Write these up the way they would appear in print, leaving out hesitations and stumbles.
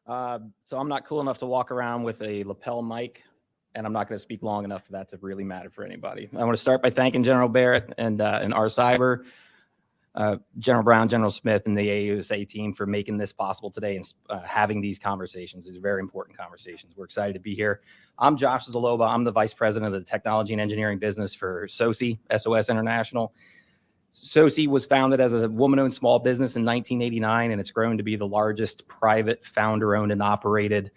So I'm not cool enough to walk around with a lapel mic, and I'm not going to speak long enough for that to really matter for anybody. I want to start by thanking General Barrett and our cyber, General Brown, General Smith, and the AUSA team for making this possible today and having these conversations. These are very important conversations. We're excited to be here. I'm Josh Zaloba. I'm the Vice President of the Technology and Engineering Business for SOSI, SOS International. SOSI was founded as a woman-owned small business in 1989, and it's grown to be the largest private founder-owned and operated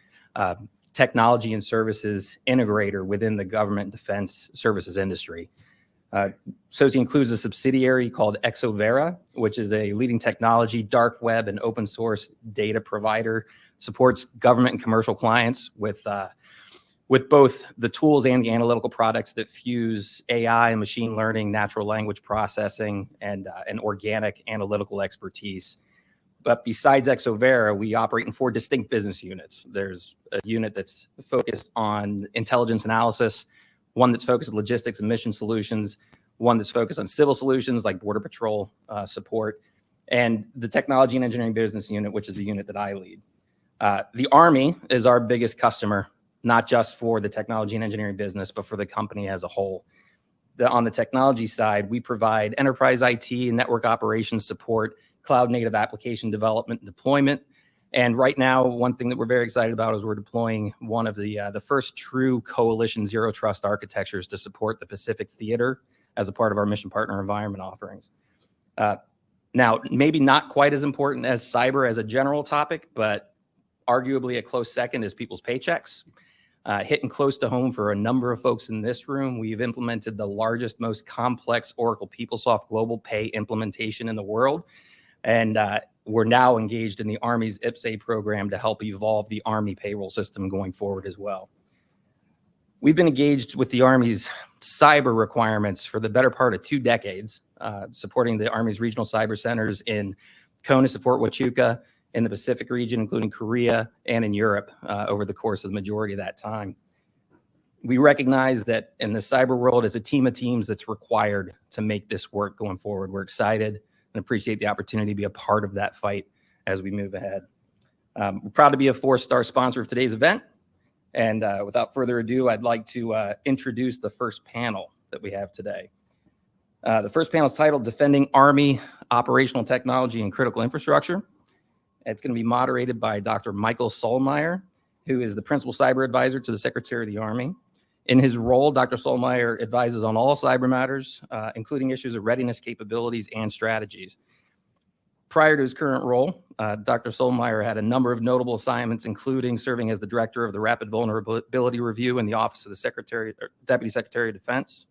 technology and services integrator within the government and defense services industry. SOSI includes a subsidiary called Exovera, which is a leading technology, dark web, and open source data provider, supports government and commercial clients with both the tools and the analytical products that fuse AI and machine learning, natural language processing, and organic analytical expertise. But besides Exovera, we operate in 4 distinct business units. There's a unit that's focused on intelligence analysis, one that's focused on logistics and mission solutions, one that's focused on civil solutions like Border Patrol support, and the technology and engineering business unit, which is the unit that I lead. The Army is our biggest customer, not just for the technology and engineering business, but for the company as a whole. On the technology side, we provide enterprise IT and network operations support, cloud native application development and deployment. And right now, one thing that we're very excited about is we're deploying one of the first true coalition zero trust architectures to support the Pacific Theater as a part of our mission partner environment offerings. Now, maybe not quite as important as cyber as a general topic, but arguably a close second is people's paychecks. Hitting close to home for a number of folks in this room, we've implemented the largest, most complex Oracle PeopleSoft Global Pay implementation in the world. And we're now engaged in the Army's IPSA program to help evolve the Army payroll system going forward as well. We've been engaged with the Army's cyber requirements for the better part of 2 decades, supporting the Army's regional cyber centers in CONUS and Fort Huachuca, in the Pacific region, including Korea and in Europe over the course of the majority of that time. We recognize that in the cyber world, it's a team of teams that's required to make this work going forward. We're excited and appreciate the opportunity to be a part of that fight as we move ahead. We're proud to be a 4-star sponsor of today's event. And without further ado, I'd like to introduce the first panel that we have today. The first panel is titled Defending Army Operational Technology and Critical Infrastructure. It's going to be moderated by Dr. Michael Sulmeyer, who is the Principal Cyber Advisor to the Secretary of the Army. In his role, Dr. Sulmeyer advises on all cyber matters, including issues of readiness, capabilities, and strategies. Prior to his current role, Dr. Sulmeyer had a number of notable assignments, including serving as the Director of the Rapid Vulnerability Review in the Office of the Deputy Secretary of Defense,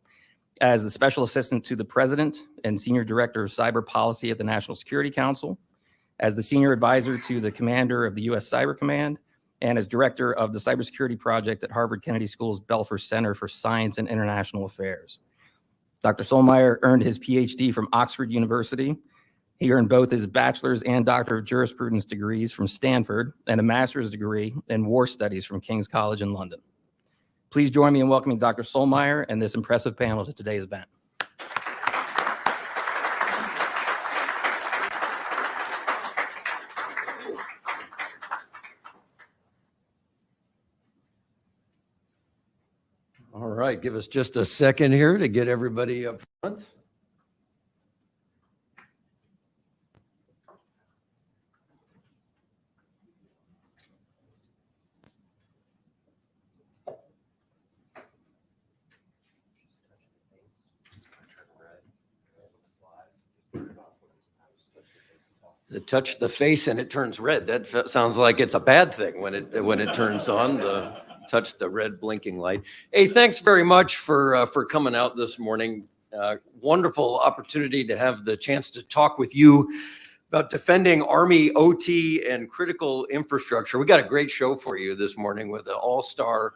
as the Special Assistant to the President and Senior Director of Cyber Policy at the National Security Council, as the Senior Advisor to the Commander of the U.S. Cyber Command, and as Director of the Cybersecurity Project at Harvard Kennedy School's Belfer Center for Science and International Affairs. Dr. Sulmeyer earned his PhD from Oxford University. He earned both his bachelor's and doctor of jurisprudence degrees from Stanford and a master's degree in war studies from King's College in London. Please join me in welcoming Dr. Sulmeyer and this impressive panel to today's event. All right, give us just a second here to get everybody up front. To touch the face and it turns red. That sounds like it's a bad thing when it turns on. Touch the red blinking light. Hey, thanks very much for coming out this morning. Wonderful opportunity to have the chance to talk with you about defending Army OT and critical infrastructure. We got a great show for you this morning with an all-star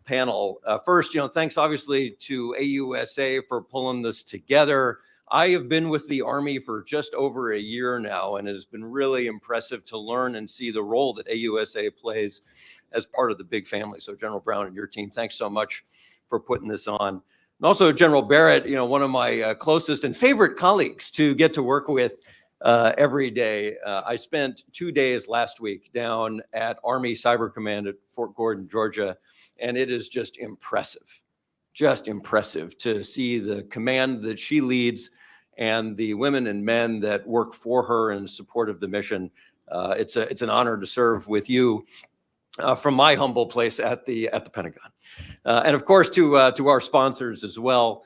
panel. First, thanks obviously to AUSA for pulling this together. I have been with the Army for just over a year now, and it has been really impressive to learn and see the role that AUSA plays as part of the big family. So General Brown and your team, thanks so much for putting this on. And also General Barrett, one of my closest and favorite colleagues to get to work with. every day. I spent 2 days last week down at Army Cyber Command at Fort Gordon, Georgia, and it is just impressive to see the command that she leads and the women and men that work for her in support of the mission. It's an honor to serve with you from my humble place at the Pentagon, and of course to our sponsors as well.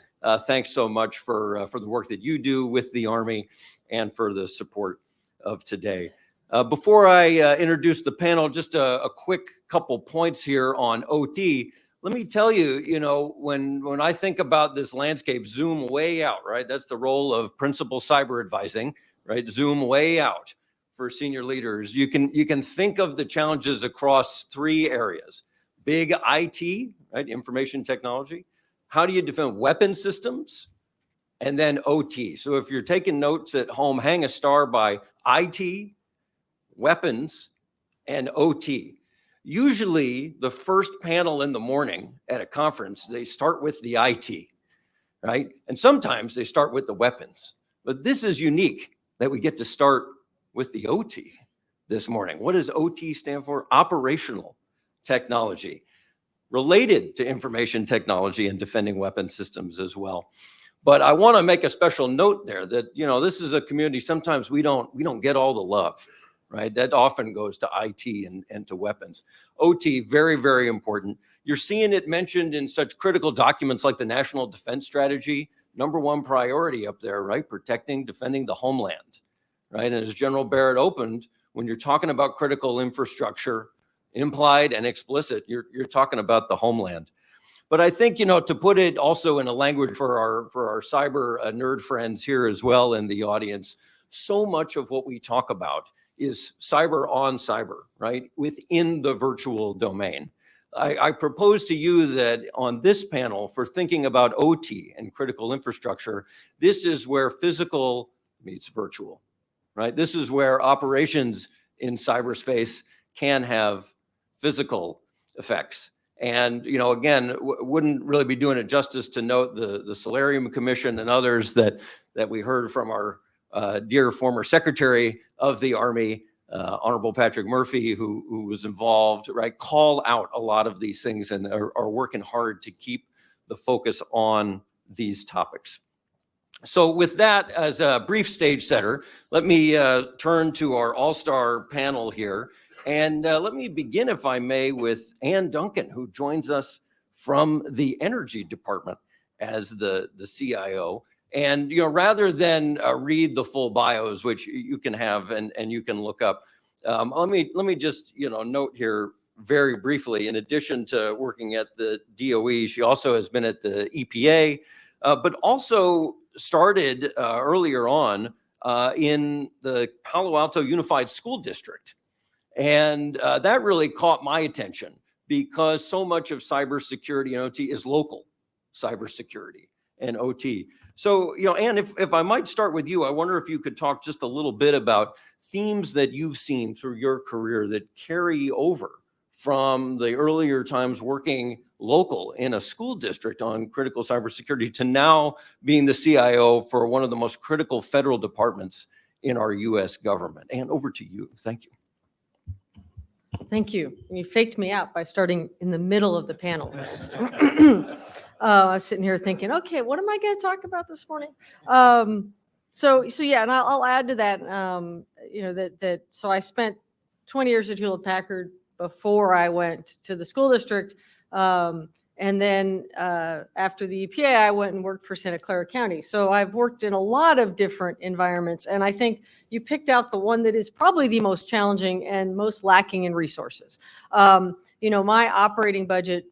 Thanks so much for the work that you do with the Army and for the support of today. Before I introduce the panel, just a quick couple points here on OT. Let me tell you, when I think about this landscape, zoom way out, right? That's the role of principal cyber advising, right? Zoom way out for senior leaders. You can think of the challenges across 3 areas. Big IT, right? Information technology. How do you defend weapon systems? And then OT. So if you're taking notes at home, hang a star by IT, weapons, and OT. Usually the first panel in the morning at a conference, they start with the IT, right? And sometimes they start with the weapons. But this is unique that we get to start with the OT this morning. What does OT stand for? Operational technology, related to information technology and defending weapon systems as well. But I want to make a special note there that, this is a community, sometimes we don't get all the love, right? That often goes to IT and to weapons. OT, very, very important. You're seeing it mentioned in such critical documents like the National Defense Strategy, #1 priority up there, right? Protecting, defending the homeland, right? And as General Barrett opened, when you're talking about critical infrastructure, implied and explicit, you're talking about the homeland. But I think, to put it also in a language for our cyber nerd friends here as well in the audience, so much of what we talk about is cyber on cyber, right? Within the virtual domain. I propose to you that on this panel for thinking about OT and critical infrastructure, this is where physical meets virtual, right? This is where operations in cyberspace can have physical effects. And, again, wouldn't really be doing it justice to note the Solarium Commission and others that we heard from our dear former Secretary of the Army, Honorable Patrick Murphy, who was involved, right? Call out a lot of these things and are working hard to keep the focus on these topics. So with that as a brief stage setter, let me turn to our all-star panel here. And let me begin, if I may, with Ann Duncan, who joins us from the Energy Department as the CIO. And, rather than read the full bios, which you can have and you can look up, let me just, note here very briefly, in addition to working at the DOE, she also has been at the EPA, but also started earlier on in the Palo Alto Unified School District. And that really caught my attention because so much of cybersecurity and OT is local cybersecurity and OT. So, Ann, if I might start with you, I wonder if you could talk just a little bit about themes that you've seen through your career that carry over from the earlier times working local in a school district on critical cybersecurity to now being the CIO for one of the most critical federal departments in our U.S. government. Ann, over to you. Thank you. Thank you. You faked me out by starting in the middle of the panel. I was sitting here thinking, okay, what am I going to talk about this morning? So yeah, and I'll add to that, so I spent 20 years at Hewlett Packard before I went to the school district. And then after the EPA, I went and worked for Santa Clara County. So I've worked in a lot of different environments. And I think you picked out the one that is probably the most challenging and most lacking in resources. My operating budget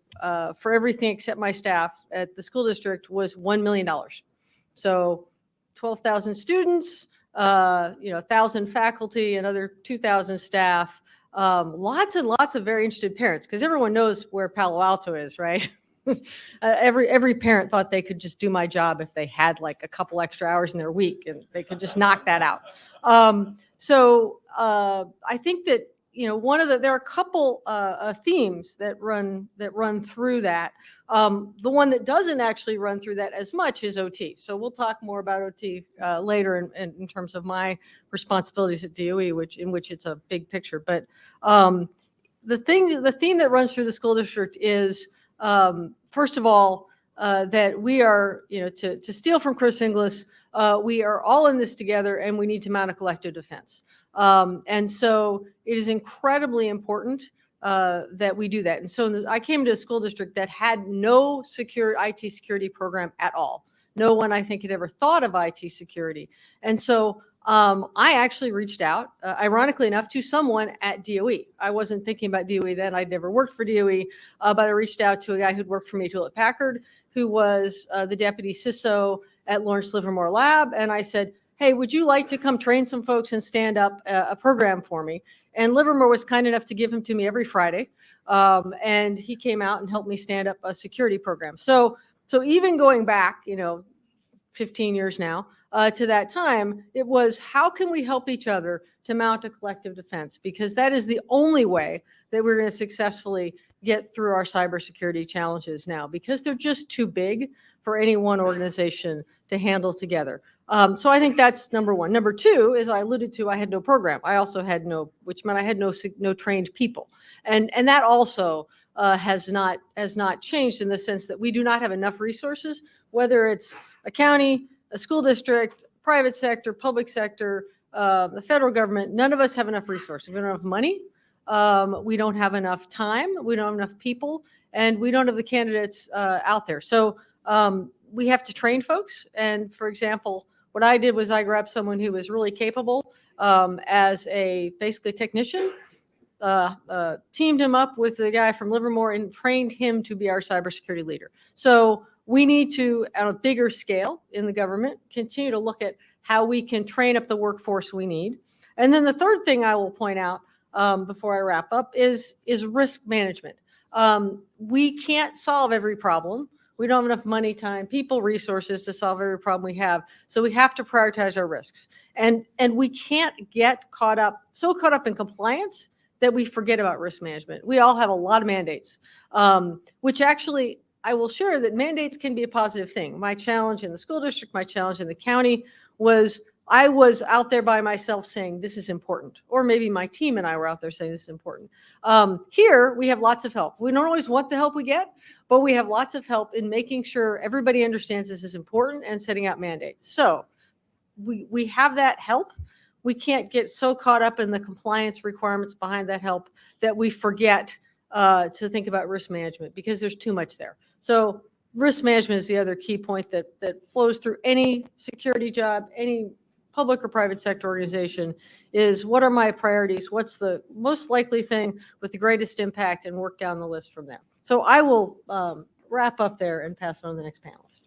for everything except my staff at the school district was $1 million. So 12,000 students, 1,000 faculty, another 2,000 staff. Lots and lots of very interested parents, because everyone knows where Palo Alto is, right? Every parent thought they could just do my job if they had like a couple extra hours in their week and they could just knock that out. So I think that there are a couple themes that run through that. The one that doesn't actually run through that as much is OT. So we'll talk more about OT later in terms of my responsibilities at DOE, in which it's a big picture. But the theme that runs through the school district is, first of all, that we are, to steal from Chris Inglis, we are all in this together, and we need to mount a collective defense. And so it is incredibly important that we do that. And so I came to a school district that had no IT security program at all. No one, I think, had ever thought of IT security. And so I actually reached out, ironically enough, to someone at DOE. I wasn't thinking about DOE then. I'd never worked for DOE, but I reached out to a guy who'd worked for me at Hewlett-Packard, who was the deputy CISO at Lawrence Livermore Lab. And I said, hey, would you like to come train some folks and stand up a program for me? And Livermore was kind enough to give him to me every Friday. And he came out and helped me stand up a security program. So even going back, 15 years now, to that time, it was how can we help each other to mount a collective defense? Because that is the only way that we're going to successfully get through our cybersecurity challenges now, because they're just too big for any one organization to handle together. So I think that's number one. Number two, as I alluded to, I had no program. I also had which meant I had no trained people, and that also has not changed in the sense that we do not have enough resources, whether it's a county, a school district, private sector, public sector, the federal government. None of us have enough resources. We don't have money. We don't have enough time. We don't have enough people, and we don't have the candidates out there. So we have to train folks. And for example, what I did was I grabbed someone who was really capable as a basically technician, teamed him up with the guy from Livermore and trained him to be our cybersecurity leader. So we need to, on a bigger scale in the government, continue to look at how we can train up the workforce we need. And then the third thing I will point out before I wrap up is risk management. We can't solve every problem. We don't have enough money, time, people, resources to solve every problem we have. So we have to prioritize our risks. And we can't get caught up in compliance that we forget about risk management. We all have a lot of mandates, which actually I will share that mandates can be a positive thing. My challenge in the school district, my challenge in the county was I was out there by myself saying this is important, or maybe my team and I were out there saying this is important. Here we have lots of help. We don't always want the help we get, but we have lots of help in making sure everybody understands this is important and setting out mandates. So we have that help. We can't get so caught up in the compliance requirements behind that help that we forget to think about risk management, because there's too much there. So risk management is the other key point that flows through any security job, any public or private sector organization, is what are my priorities? What's the most likely thing with the greatest impact, and work down the list from there. So I will wrap up there and pass it on to the next panelist.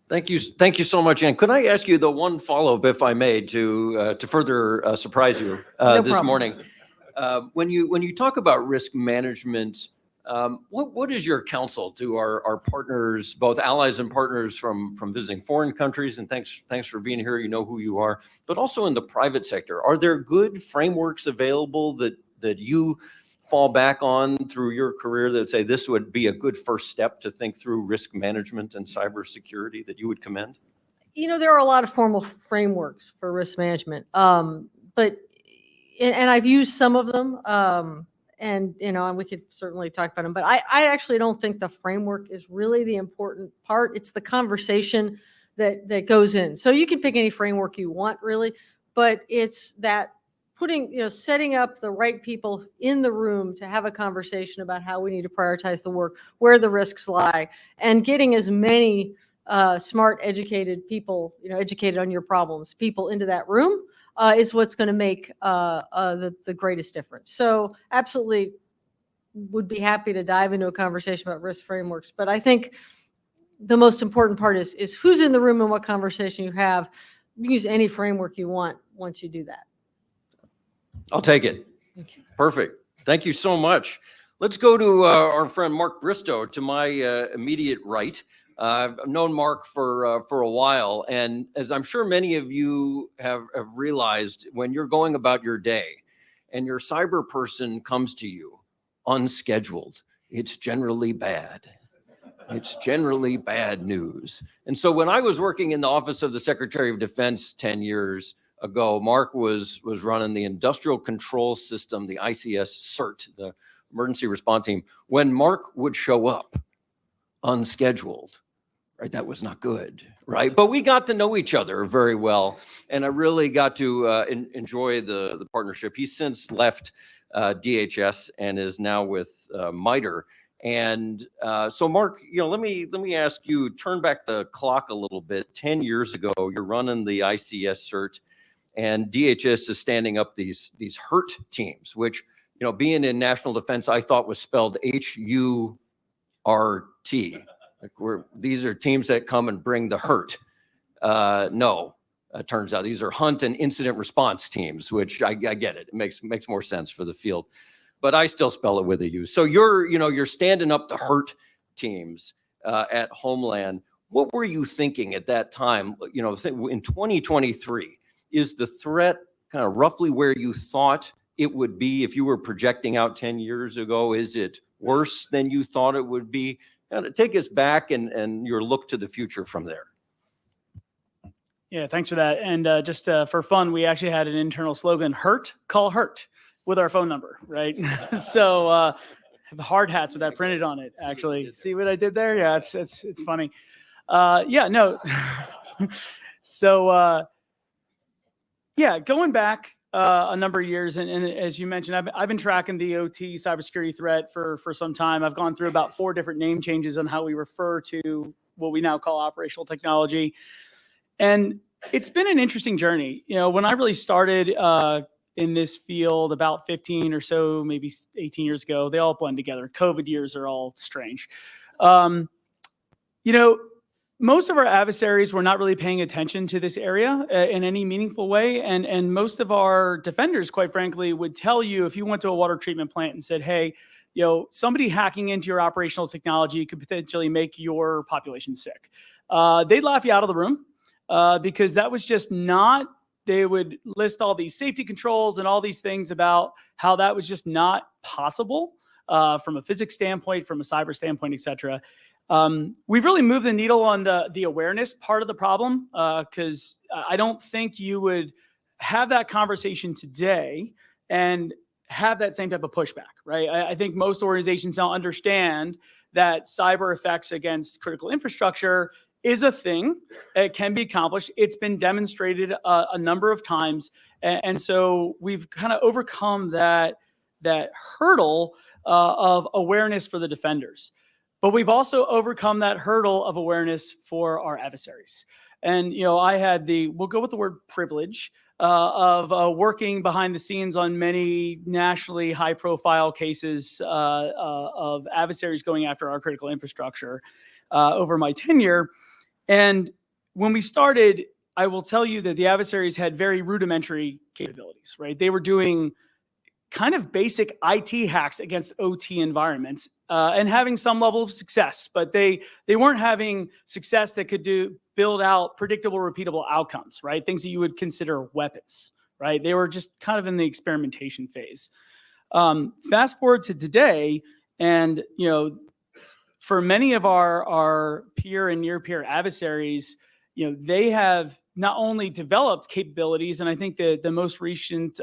Thank you so much, Ann. Could I ask you the one follow-up, if I may, to further surprise you No this problem. morning? When you talk about risk management, what is your counsel to our partners, both allies and partners from visiting foreign countries? And thanks for being here. You know who you are, but also in the private sector. Are there good frameworks available that you fall back on through your career that say this would be a good first step to think through risk management and cybersecurity that you would commend? There are a lot of formal frameworks for risk management, but I've used some of them. And we could certainly talk about them, but I actually don't think the framework is really the important part. It's the conversation that goes in. So you can pick any framework you want, really, but it's that setting up the right people in the room to have a conversation about how we need to prioritize the work, where the risks lie, and getting as many smart, educated people, educated on your problems, people into that room is what's going to make the greatest difference. So absolutely would be happy to dive into a conversation about risk frameworks. But I think the most important part is who's in the room and what conversation you have. You can use any framework you want once you do that. I'll take it. Okay. Perfect. Thank you so much. Let's go to our friend Mark Bristow to my immediate right. I've known Mark for a while, and as I'm sure many of you have realized, when you're going about your day and your cyber person comes to you unscheduled, it's generally bad. It's generally bad news. And so when I was working in the Office of the Secretary of Defense 10 years ago, Mark was running the Industrial Control System, the ICS CERT, the Emergency Response Team. When Mark would show up unscheduled, right, that was not good, right? But we got to know each other very well, and I really got to enjoy the partnership. He's since left DHS and is now with MITRE. And so, Mark, let me ask you, turn back the clock a little bit. 10 years ago, you're running the ICS CERT, and DHS is standing up these HURT teams, which, being in national defense, I thought was spelled HURT. Like these are teams that come and bring the hurt. No, it turns out these are hunt and incident response teams, which I get it. It makes more sense for the field, but I still spell it with a U. So you're standing up the hurt teams at Homeland. What were you thinking at that time? In 2023, is the threat kind of roughly where you thought it would be if you were projecting out 10 years ago? Is it worse than you thought it would be? Kind of take us back and your look to the future from there. Yeah, thanks for that. And just for fun, we actually had an internal slogan, "Hurt, call Hurt," with our phone number, right? So have hard hats with that printed on it, actually. See what I did there? Yeah, it's funny. Yeah, no. So yeah, going back a number of years, and as you mentioned, I've been tracking the OT cybersecurity threat for some time. I've gone through about 4 different name changes on how we refer to what we now call operational technology, and it's been an interesting journey. When I really started in this field about 15 or so, maybe 18 years ago, they all blend together. COVID years are all strange. Most of our adversaries were not really paying attention to this area in any meaningful way. And most of our defenders, quite frankly, would tell you if you went to a water treatment plant and said, hey, somebody hacking into your operational technology could potentially make your population sick. They'd laugh you out of the room because that was just not, they would list all these safety controls and all these things about how that was just not possible from a physics standpoint, from a cyber standpoint, et cetera. We've really moved the needle on the awareness part of the problem because I don't think you would have that conversation today and have that same type of pushback, right? I think most organizations now understand that cyber effects against critical infrastructure is a thing. It can be accomplished. It's been demonstrated a number of times. And so we've kind of overcome that hurdle of awareness for the defenders. But we've also overcome that hurdle of awareness for our adversaries. And, I had we'll go with the word privilege, of working behind the scenes on many nationally high profile cases of adversaries going after our critical infrastructure over my tenure. And when we started, I will tell you that the adversaries had very rudimentary capabilities, right? They were doing kind of basic IT hacks against OT environments and having some level of success, but they weren't having success that could build out predictable, repeatable outcomes, right? Things that you would consider weapons, right? They were just kind of in the experimentation phase. Fast forward to today, and for many of our peer and near peer adversaries, they have not only developed capabilities, and I think the most recent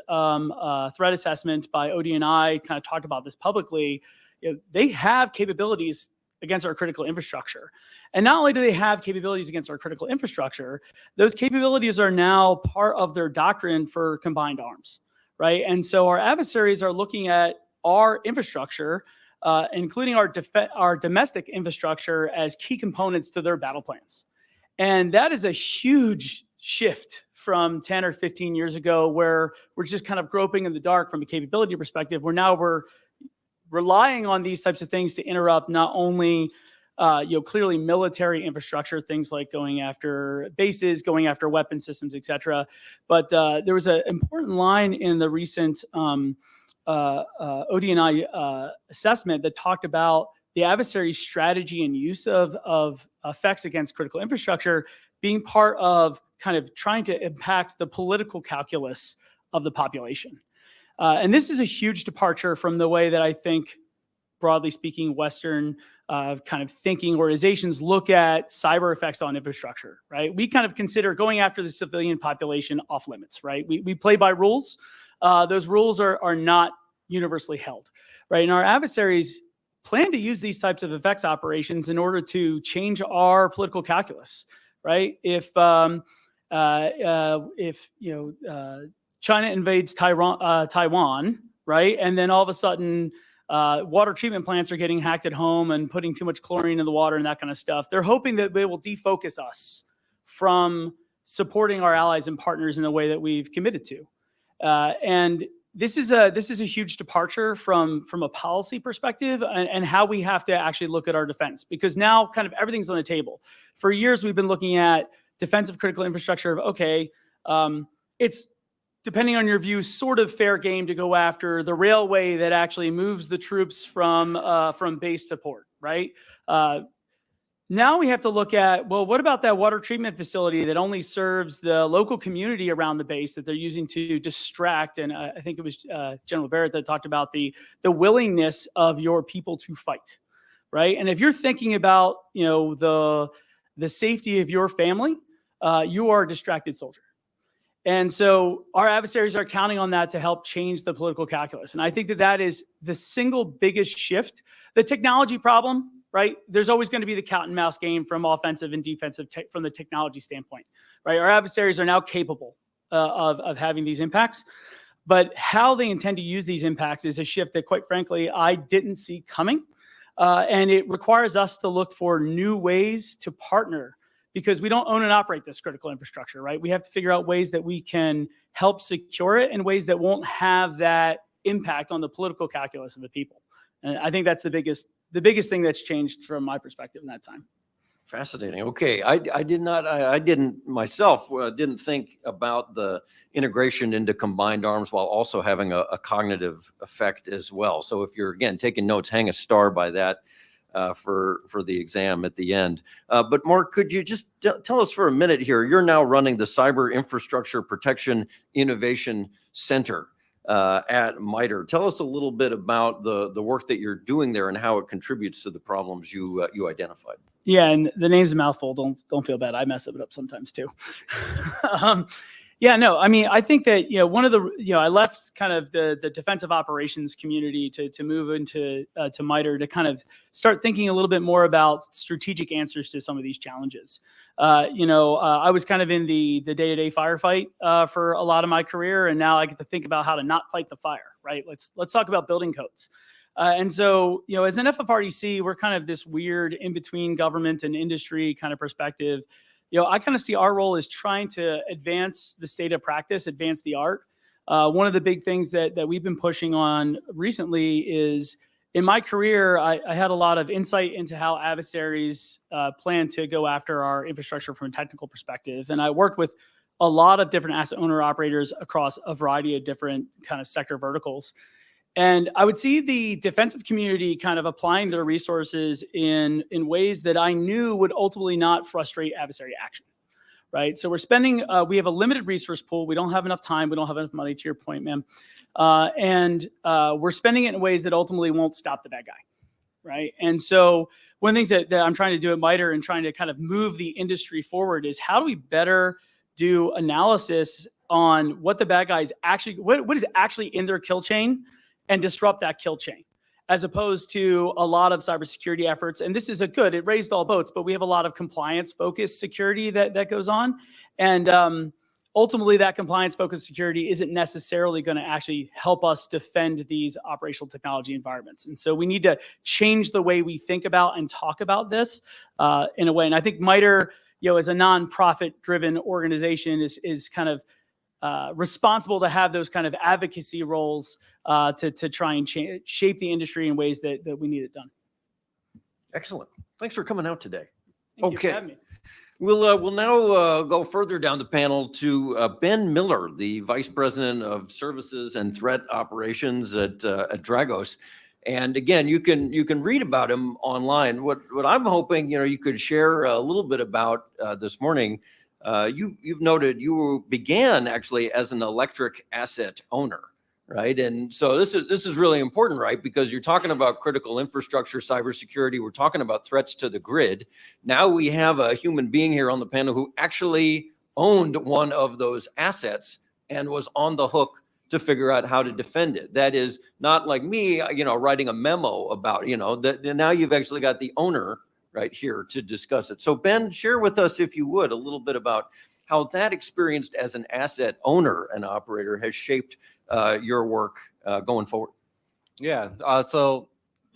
threat assessment by OD&I kind of talked about this publicly. They have capabilities against our critical infrastructure. And not only do they have capabilities against our critical infrastructure, those capabilities are now part of their doctrine for combined arms, right? And so our adversaries are looking at our infrastructure, including our domestic infrastructure, as key components to their battle plans. And that is a huge shift from 10 or 15 years ago, where we're just kind of groping in the dark from a capability perspective, where now we're relying on these types of things to interrupt not only clearly military infrastructure, things like going after bases, going after weapon systems, et cetera. But there was an important line in the recent OD&I assessment that talked about the adversary's strategy and use of effects against critical infrastructure being part of kind of trying to impact the political calculus of the population. And this is a huge departure from the way that I think, broadly speaking, Western kind of thinking organizations look at cyber effects on infrastructure, right? We kind of consider going after the civilian population off limits, right? We play by rules. Those rules are not universally held, right? And our adversaries plan to use these types of effects operations in order to change our political calculus, right? If China invades Taiwan, right, and then all of a sudden water treatment plants are getting hacked at home and putting too much chlorine in the water and that kind of stuff, they're hoping that they will defocus us from supporting our allies and partners in the way that we've committed to. And this is a huge departure from a policy perspective and how we have to actually look at our defense, because now kind of everything's on the table. For years, we've been looking at defensive critical infrastructure of, okay, it's, depending on your view, sort of fair game to go after the railway that actually moves the troops from base to port, right? Now we have to look at, well, what about that water treatment facility that only serves the local community around the base that they're using to distract? And I think it was General Barrett that talked about the willingness of your people to fight, right? And if you're thinking about, the safety of your family, you are a distracted soldier. And so our adversaries are counting on that to help change the political calculus. And I think that is the single biggest shift. The technology problem, right? There's always going to be the cat and mouse game from offensive and defensive from the technology standpoint, right? Our adversaries are now capable of having these impacts, but how they intend to use these impacts is a shift that, quite frankly, I didn't see coming. And it requires us to look for new ways to partner, because we don't own and operate this critical infrastructure, right? We have to figure out ways that we can help secure it in ways that won't have that impact on the political calculus of the people. And I think that's the biggest thing that's changed from my perspective in that time. Fascinating. Okay, I didn't myself didn't think about the integration into combined arms while also having a cognitive effect as well. So if you're, again, taking notes, hang a star by that for the exam at the end. But Mark, could you just tell us for a minute here, you're now running the Cyber Infrastructure Protection Innovation Center at MITRE. Tell us a little bit about the work that you're doing there and how it contributes to the problems you identified. Yeah, and the name's a mouthful. Don't feel bad. I mess it up sometimes too. Yeah, no, I mean, I think that, one of the, I left kind of the defensive operations community to move into to MITRE to kind of start thinking a little bit more about strategic answers to some of these challenges. I was kind of in the day-to-day firefight for a lot of my career, and now I get to think about how to not fight the fire, right? Let's talk about building codes. And so, as an FFRDC, we're kind of this weird in-between government and industry kind of perspective. I kind of see our role as trying to advance the state of practice, advance the art. One of the big things that we've been pushing on recently is, in my career, I had a lot of insight into how adversaries plan to go after our infrastructure from a technical perspective. And I worked with a lot of different asset owner operators across a variety of different kind of sector verticals. And I would see the defensive community kind of applying their resources in ways that I knew would ultimately not frustrate adversary action, right? So we're spending, we have a limited resource pool. We don't have enough time. We don't have enough money, to your point, ma'am. And we're spending it in ways that ultimately won't stop the bad guy, right? And so one of the things that I'm trying to do at MITRE and trying to kind of move the industry forward is, how do we better do analysis on what the bad guys actually, what is actually in their kill chain, and disrupt that kill chain, as opposed to a lot of cybersecurity efforts. And this is it raised all boats, but we have a lot of compliance-focused security that goes on. And ultimately, that compliance-focused security isn't necessarily going to actually help us defend these operational technology environments. And so we need to change the way we think about and talk about this in a way. And I think MITRE, as a nonprofit-driven organization, is kind of responsible to have those kind of advocacy roles to try and shape the industry in ways that we need it done. Excellent. Thanks for coming out today. Thank you for having me. We'll now go further down the panel to Ben Miller, the Vice President of Services and Threat Operations at DRAGOS. And again, you can read about him online. What I'm hoping you could share a little bit about this morning. You've noted you began actually as an electric asset owner, right? And so this is really important, right? Because you're talking about critical infrastructure, cybersecurity. We're talking about threats to the grid. Now we have a human being here on the panel who actually owned one of those assets and was on the hook to figure out how to defend it. That is not like me, writing a memo about, that now you've actually got the owner right here to discuss it. So Ben, share with us, if you would, a little bit about how that experience as an asset owner and operator has shaped your work going forward. Yeah. So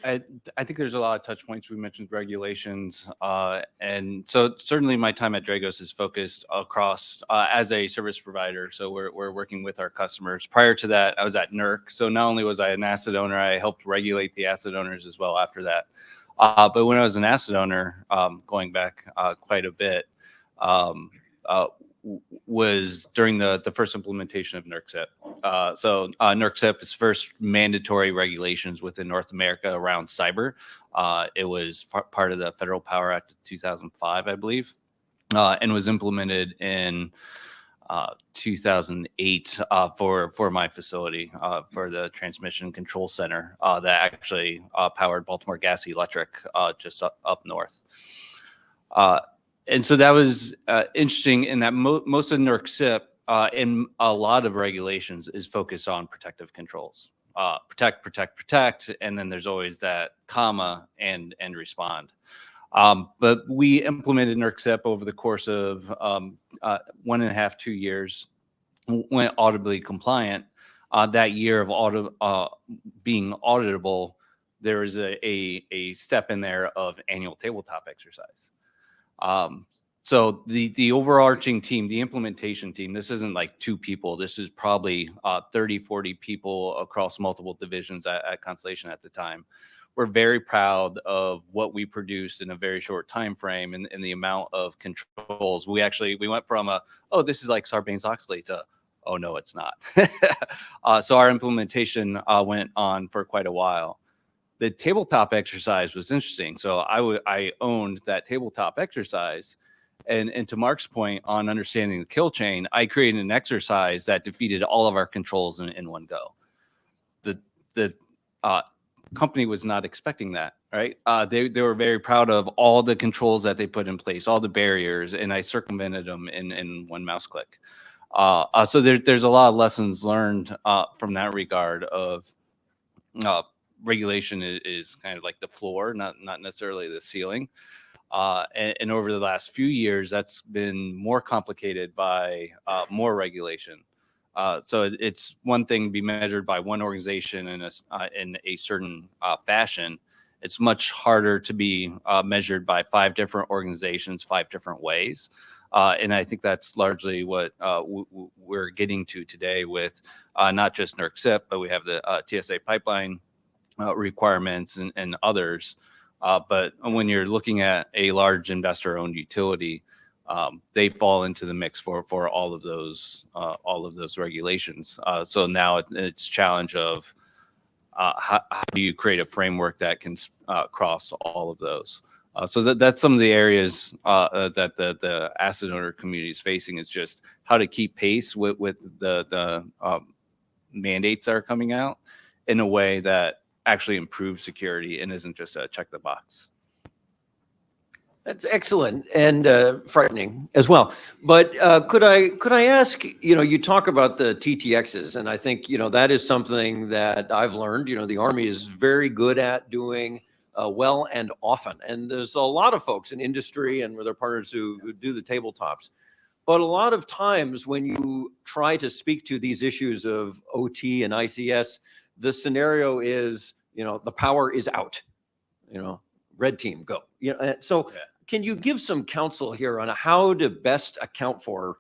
I think there's a lot of touch points. We mentioned regulations. And so certainly my time at DRAGOS is focused across as a service provider. So we're working with our customers. Prior to that, I was at NERC. So not only was I an asset owner, I helped regulate the asset owners as well after that. But when I was an asset owner, going back quite a bit, was during the first implementation of NERC-CIP. So NERC-CIP is first mandatory regulations within North America around cyber. It was part of the Federal Power Act of 2005, I believe, and was implemented in 2008 for my facility, for the transmission control center that actually powered Baltimore Gas Electric just up north. And so that was interesting in that most of NERC-CIP in a lot of regulations is focused on protective controls. Protect, and then there's always that comma and respond. But we implemented NERC-CIP over the course of 1.5, 2 years, went audibly compliant. That year of being auditable, there was a step in there of annual tabletop exercise. So the overarching team, the implementation team, this isn't like 2 people. This is probably 30, 40 people across multiple divisions at Constellation at the time. We're very proud of what we produced in a very short time frame and the amount of controls. We went from this is like Sarbanes-Oxley to, oh no, it's not. So our implementation went on for quite a while. The tabletop exercise was interesting. So I owned that tabletop exercise. And to Mark's point on understanding the kill chain, I created an exercise that defeated all of our controls in one go. The company was not expecting that, right? They were very proud of all the controls that they put in place, all the barriers, and I circumvented them in one mouse click. So there's a lot of lessons learned from that regard of regulation is kind of like the floor, not necessarily the ceiling. And over the last few years, that's been more complicated by more regulation. So it's one thing to be measured by one organization in a certain fashion. It's much harder to be measured by 5 different organizations, 5 different ways. And I think that's largely what we're getting to today with not just NERC-CIP, but we have the TSA pipeline requirements and others. But when you're looking at a large investor-owned utility, they fall into the mix for all of those regulations. So now it's challenge of how do you create a framework that can cross all of those. So that's some of the areas that the asset owner community is facing, is just how to keep pace with the mandates that are coming out in a way that actually improves security and isn't just a check the box. That's excellent and frightening as well. But could I ask, you talk about the TTXs, and I think, that is something that I've learned, the Army is very good at doing well and often. And there's a lot of folks in industry and with their partners who do the tabletops. But a lot of times when you try to speak to these issues of OT and ICS, the scenario is, the power is out, red team, go. So can you give some counsel here on how to best account for,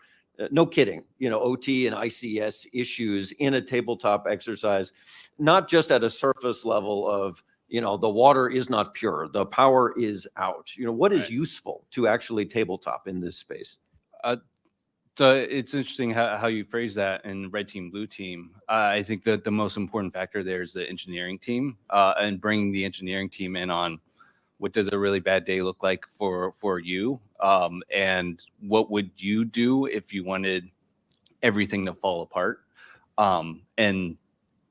no kidding, OT and ICS issues in a tabletop exercise, not just at a surface level of, the water is not pure, the power is out. What is useful to actually tabletop in this space? So it's interesting how you phrase that in red team, blue team. I think that the most important factor there is the engineering team and bringing the engineering team in on what does a really bad day look like for you, and what would you do if you wanted everything to fall apart. And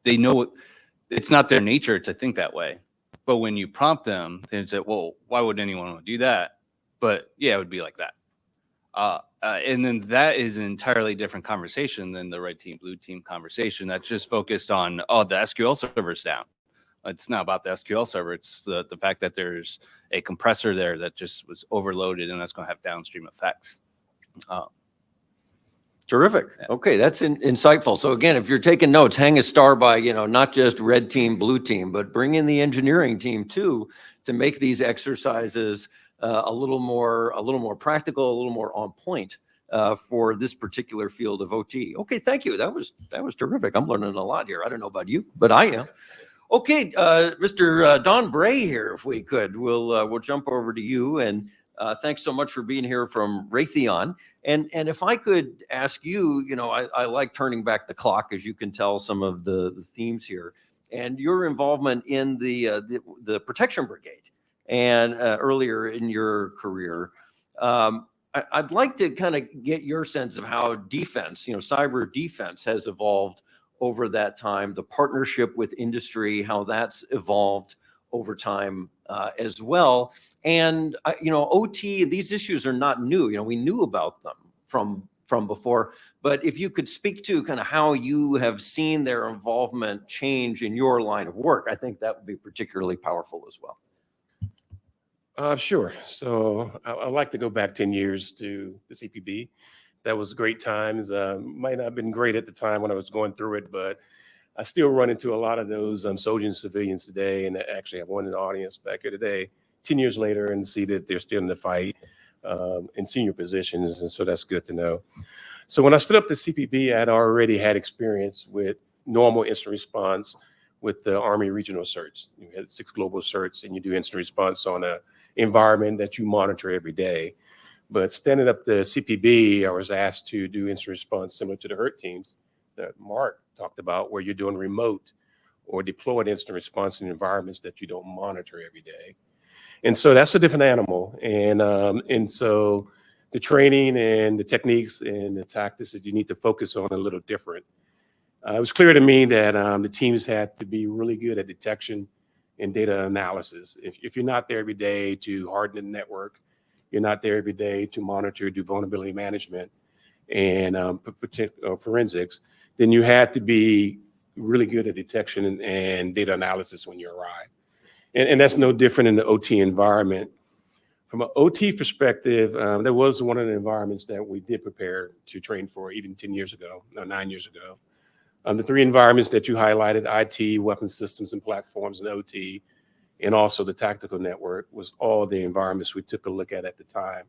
they know it's not their nature to think that way. But when you prompt them, they say, well, why would anyone want to do that? But yeah, it would be like that. And then that is an entirely different conversation than the red team, blue team conversation that's just focused on, oh, the SQL server's down. It's not about the SQL server. It's the fact that there's a compressor there that just was overloaded, and that's going to have downstream effects. Terrific. Okay, that's insightful. So again, if you're taking notes, hang a star by, not just red team, blue team, but bring in the engineering team too, to make these exercises a little more practical, a little more on point for this particular field of OT. Okay, thank you. That was terrific. I'm learning a lot here. I don't know about you, but I am. Okay, Mr. Don Bray here, if we could, we'll jump over to you, and thanks so much for being here from Raytheon. And if I could ask you, I like turning back the clock, as you can tell some of the themes here, and your involvement in the protection brigade and earlier in your career. I'd like to kind of get your sense of how defense, cyber defense has evolved over that time, the partnership with industry, how that's evolved over time as well. And, OT, these issues are not new. We knew about them from before, but if you could speak to kind of how you have seen their involvement change in your line of work, I think that would be particularly powerful as well. Sure. So I'd like to go back 10 years to the CPB. That was great times. Might not have been great at the time when I was going through it, but I still run into a lot of those soldiers and civilians today. And I actually have one in the audience back here today, 10 years later, and see that they're still in the fight in senior positions. And so that's good to know. So when I stood up the CPB, I had already had experience with normal incident response with the Army regional certs. You had 6 global certs, and you do incident response on an environment that you monitor every day. But standing up the CPB, I was asked to do incident response similar to the HURT teams that Mark talked about, where you're doing remote or deployed incident response in environments that you don't monitor every day. And so that's a different animal. And so the training and the techniques and the tactics that you need to focus on are a little different. It was clear to me that the teams had to be really good at detection and data analysis. If you're not there every day to harden the network, you're not there every day to monitor, do vulnerability management and forensics, then you had to be really good at detection and data analysis when you arrive. And that's no different in the OT environment. From an OT perspective, there was one of the environments that we did prepare to train for even 9 years ago. The 3 environments that you highlighted, IT, weapons systems and platforms, and OT, and also the tactical network, was all the environments we took a look at the time.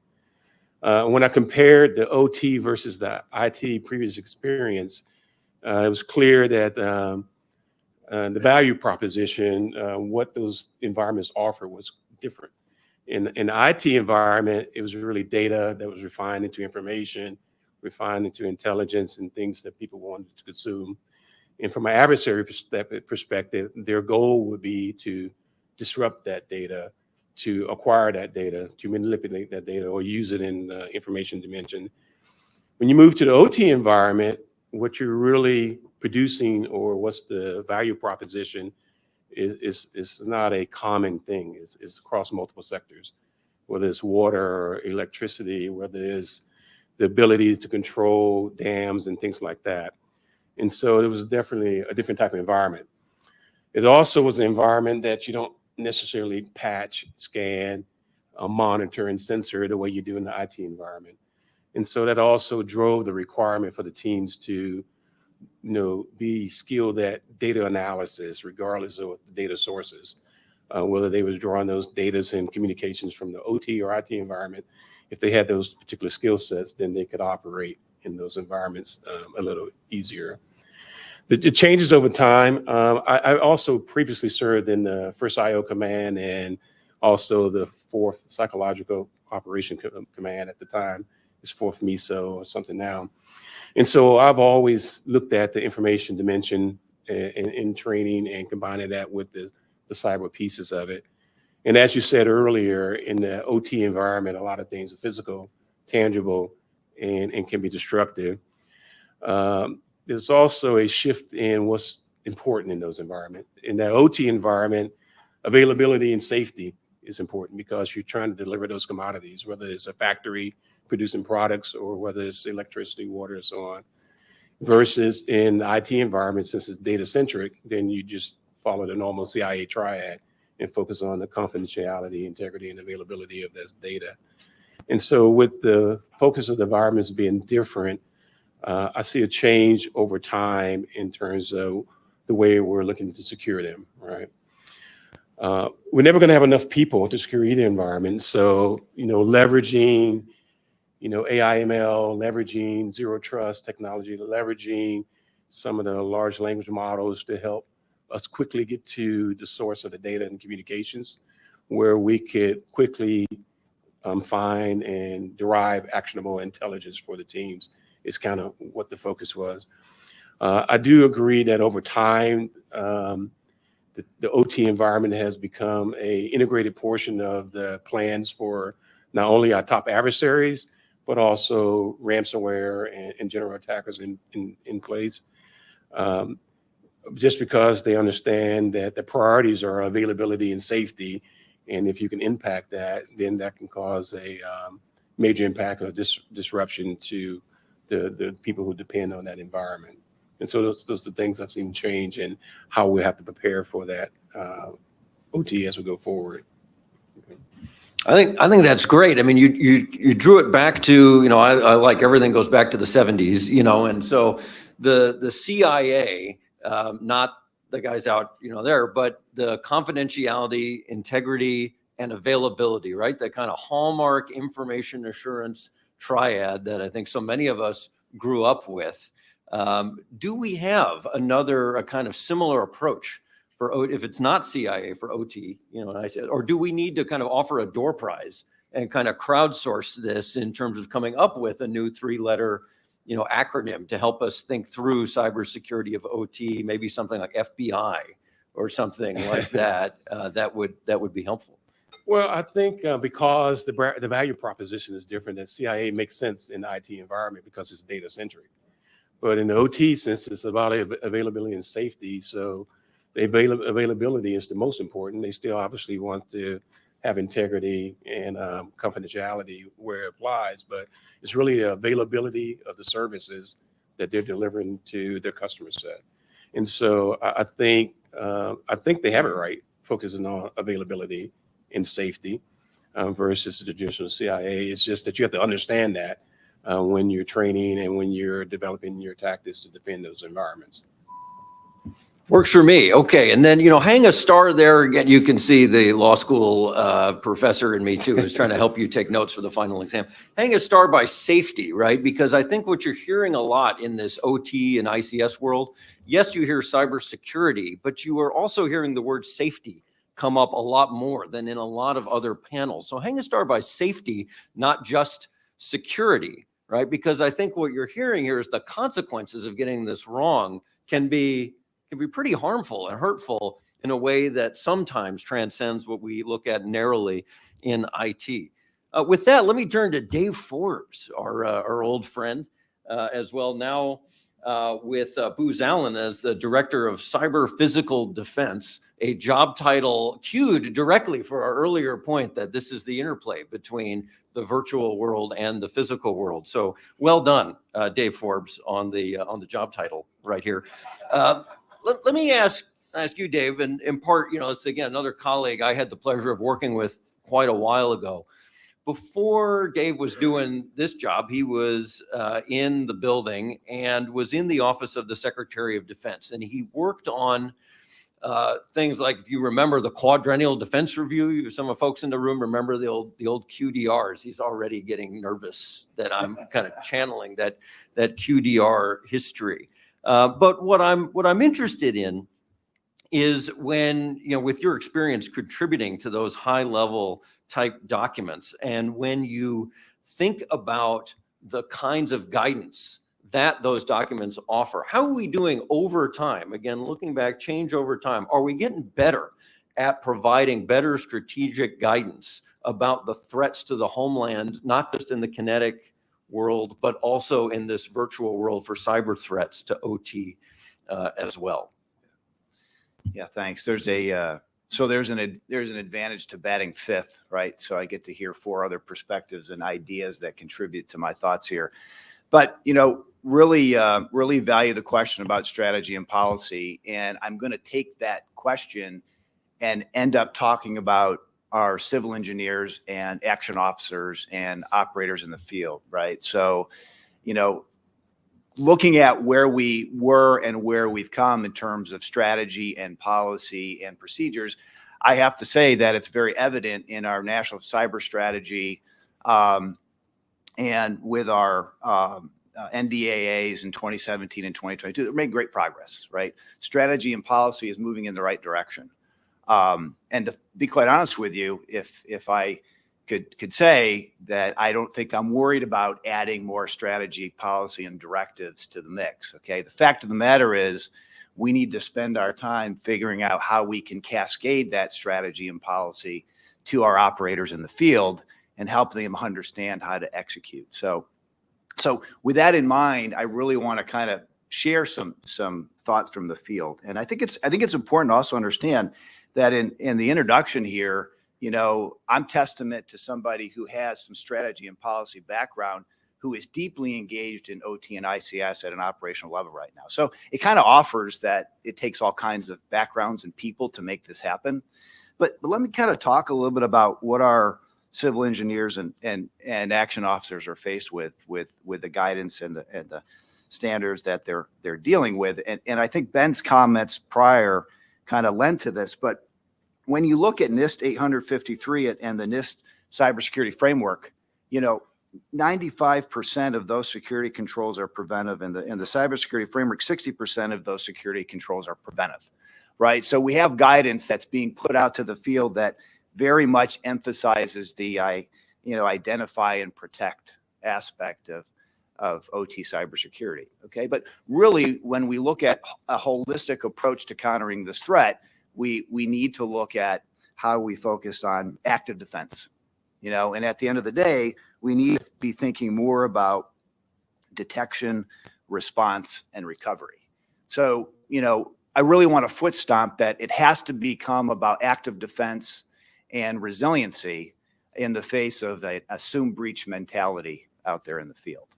When I compared the OT versus the IT previous experience, it was clear that the value proposition, what those environments offer, was different. In the IT environment, it was really data that was refined into information, refined into intelligence and things that people wanted to consume. And from an adversary perspective, their goal would be to disrupt that data, to acquire that data, to manipulate that data, or use it in the information dimension. When you move to the OT environment, what you're really producing, or what's the value proposition, is not a common thing. It's across multiple sectors, whether it's water or electricity, whether it's the ability to control dams and things like that. And so it was definitely a different type of environment. It also was an environment that you don't necessarily patch, scan, monitor, and censor the way you do in the IT environment. And so that also drove the requirement for the teams to be skilled at data analysis, regardless of the data sources, whether they was drawing those data and communications from the OT or IT environment. If they had those particular skill sets, then they could operate in those environments a little easier. The changes over time. I also previously served in the 1st IO Command and also the 4th Psychological Operation Command at the time. It's 4th MISO or something now. And so I've always looked at the information dimension in training and combining that with the cyber pieces of it. And as you said earlier, in the OT environment, a lot of things are physical, tangible, and can be destructive. There's also a shift in what's important in those environments. In the OT environment, availability and safety is important because you're trying to deliver those commodities, whether it's a factory producing products or whether it's electricity, water, and so on. Versus in the IT environment, since it's data centric, then you just follow the normal CIA triad and focus on the confidentiality, integrity, and availability of this data. And so with the focus of the environments being different, I see a change over time in terms of the way we're looking to secure them, right? We're never going to have enough people to secure either environment. So, leveraging, AI, ML, leveraging zero trust technology, leveraging some of the large language models to help us quickly get to the source of the data and communications, where we could quickly find and derive actionable intelligence for the teams is kind of what the focus was. I do agree that over time, the OT environment has become an integrated portion of the plans for not only our top adversaries, but also ransomware and general attackers in place. Just because they understand that the priorities are availability and safety, and if you can impact that, then that can cause a major impact or disruption to the people who depend on that environment. And so those are the things I've seen change and how we have to prepare for that OT as we go forward. I think that's great. I mean, you drew it back to, I like everything goes back to the 70s, and so the CIA, not the guys out, there, but the confidentiality, integrity, and availability, right? That kind of hallmark information assurance triad that I think so many of us grew up with. Do we have a kind of similar approach for if it's not CIA for OT, and I said, or do we need to kind of offer a door prize and kind of crowdsource this in terms of coming up with a new 3-letter, acronym to help us think through cybersecurity of OT, maybe something like FBI or something like that, that would be helpful? Well, I think because the value proposition is different, that CIA makes sense in the IT environment because it's data centric. But in the OT, since it's about availability and safety, so the availability is the most important. They still obviously want to have integrity and confidentiality where it applies, but it's really the availability of the services that they're delivering to their customer set. And so I think they have it right, focusing on availability and safety versus the traditional CIA. It's just that you have to understand that when you're training and when you're developing your tactics to defend those environments. Works for me. Okay. And then, hang a star there. Again, you can see the law school professor in me too, who's trying to help you take notes for the final exam. Hang a star by safety, right? Because I think what you're hearing a lot in this OT and ICS world, yes, you hear cybersecurity, but you are also hearing the word safety come up a lot more than in a lot of other panels. So hang a star by safety, not just security, right? Because I think what you're hearing here is the consequences of getting this wrong can be pretty harmful and hurtful in a way that sometimes transcends what we look at narrowly in IT. With that, let me turn to Dave Forbes, our old friend as well, now with Booz Allen as the Director of Cyber Physical Defense, a job title cued directly for our earlier point that this is the interplay between the virtual world and the physical world. So well done, Dave Forbes, on the job title right here. Let me ask you, Dave, and in part, it's again another colleague I had the pleasure of working with quite a while ago. Before Dave was doing this job, he was in the building and was in the office of the Secretary of Defense, and he worked on things like, if you remember the Quadrennial Defense Review, some of folks in the room remember the old QDRs. He's already getting nervous that I'm kind of channeling that QDR history. But what I'm interested in is when, with your experience contributing to those high level type documents, and when you think about the kinds of guidance that those documents offer, how are we doing over time? Again, looking back, change over time. Are we getting better at providing better strategic guidance about the threats to the homeland, not just in the kinetic world, but also in this virtual world for cyber threats to OT as well? Yeah, thanks. There's an advantage to batting fifth, right? So I get to hear 4 other perspectives and ideas that contribute to my thoughts here. But, really value the question about strategy and policy. And I'm going to take that question and end up talking about our civil engineers and action officers and operators in the field, right? So, looking at where we were and where we've come in terms of strategy and policy and procedures, I have to say that it's very evident in our national cyber strategy and with our NDAAs in 2017 and 2022. They're making great progress, right? Strategy and policy is moving in the right direction. And to be quite honest with you, if I could say that I don't think I'm worried about adding more strategy, policy, and directives to the mix. Okay. The fact of the matter is we need to spend our time figuring out how we can cascade that strategy and policy to our operators in the field and help them understand how to execute. So with that in mind, I really want to kind of share some thoughts from the field. And I think it's important to also understand that in the introduction here, I'm testament to somebody who has some strategy and policy background, who is deeply engaged in OT and ICS at an operational level right now. So it kind of offers that it takes all kinds of backgrounds and people to make this happen. But let me kind of talk a little bit about what our civil engineers and action officers are faced with the guidance and the standards that they're dealing with. And I think Ben's comments prior kind of lend to this. But when you look at NIST 853 and the NIST cybersecurity framework, 95% of those security controls are preventive. In the cybersecurity framework, 60% of those security controls are preventive, right? So we have guidance that's being put out to the field that very much emphasizes the identify and protect aspect of OT cybersecurity. Okay, but really, when we look at a holistic approach to countering this threat, we need to look at how we focus on active defense. And at the end of the day, we need to be thinking more about detection, response, and recovery. So, I really want to foot stomp that it has to become about active defense and resiliency in the face of an assume breach mentality out there in the field.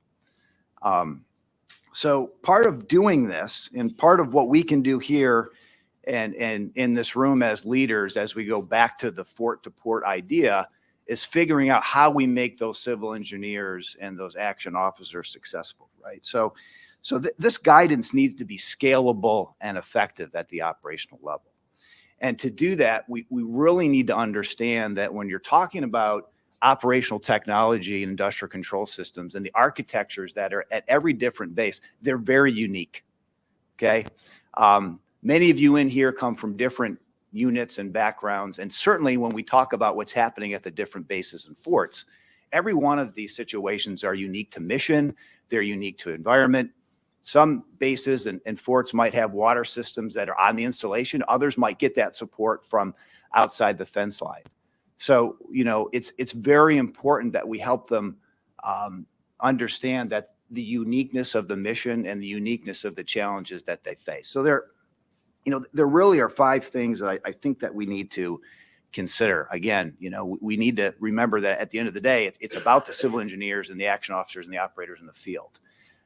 So part of doing this, and part of what we can do here and in this room as leaders, as we go back to the fort to port idea, is figuring out how we make those civil engineers and those action officers successful, right? So this guidance needs to be scalable and effective at the operational level. And to do that, we really need to understand that when you're talking about operational technology and industrial control systems and the architectures that are at every different base, they're very unique, okay? Many of you in here come from different units and backgrounds, and certainly when we talk about what's happening at the different bases and forts, every one of these situations are unique to mission, they're unique to environment. Some bases and forts might have water systems that are on the installation. Others might get that support from outside the fence line. So, it's very important that we help them understand that the uniqueness of the mission and the uniqueness of the challenges that they face. So there really are 5 things that I think that we need to consider. Again, we need to remember that at the end of the day, it's about the civil engineers and the action officers and the operators in the field.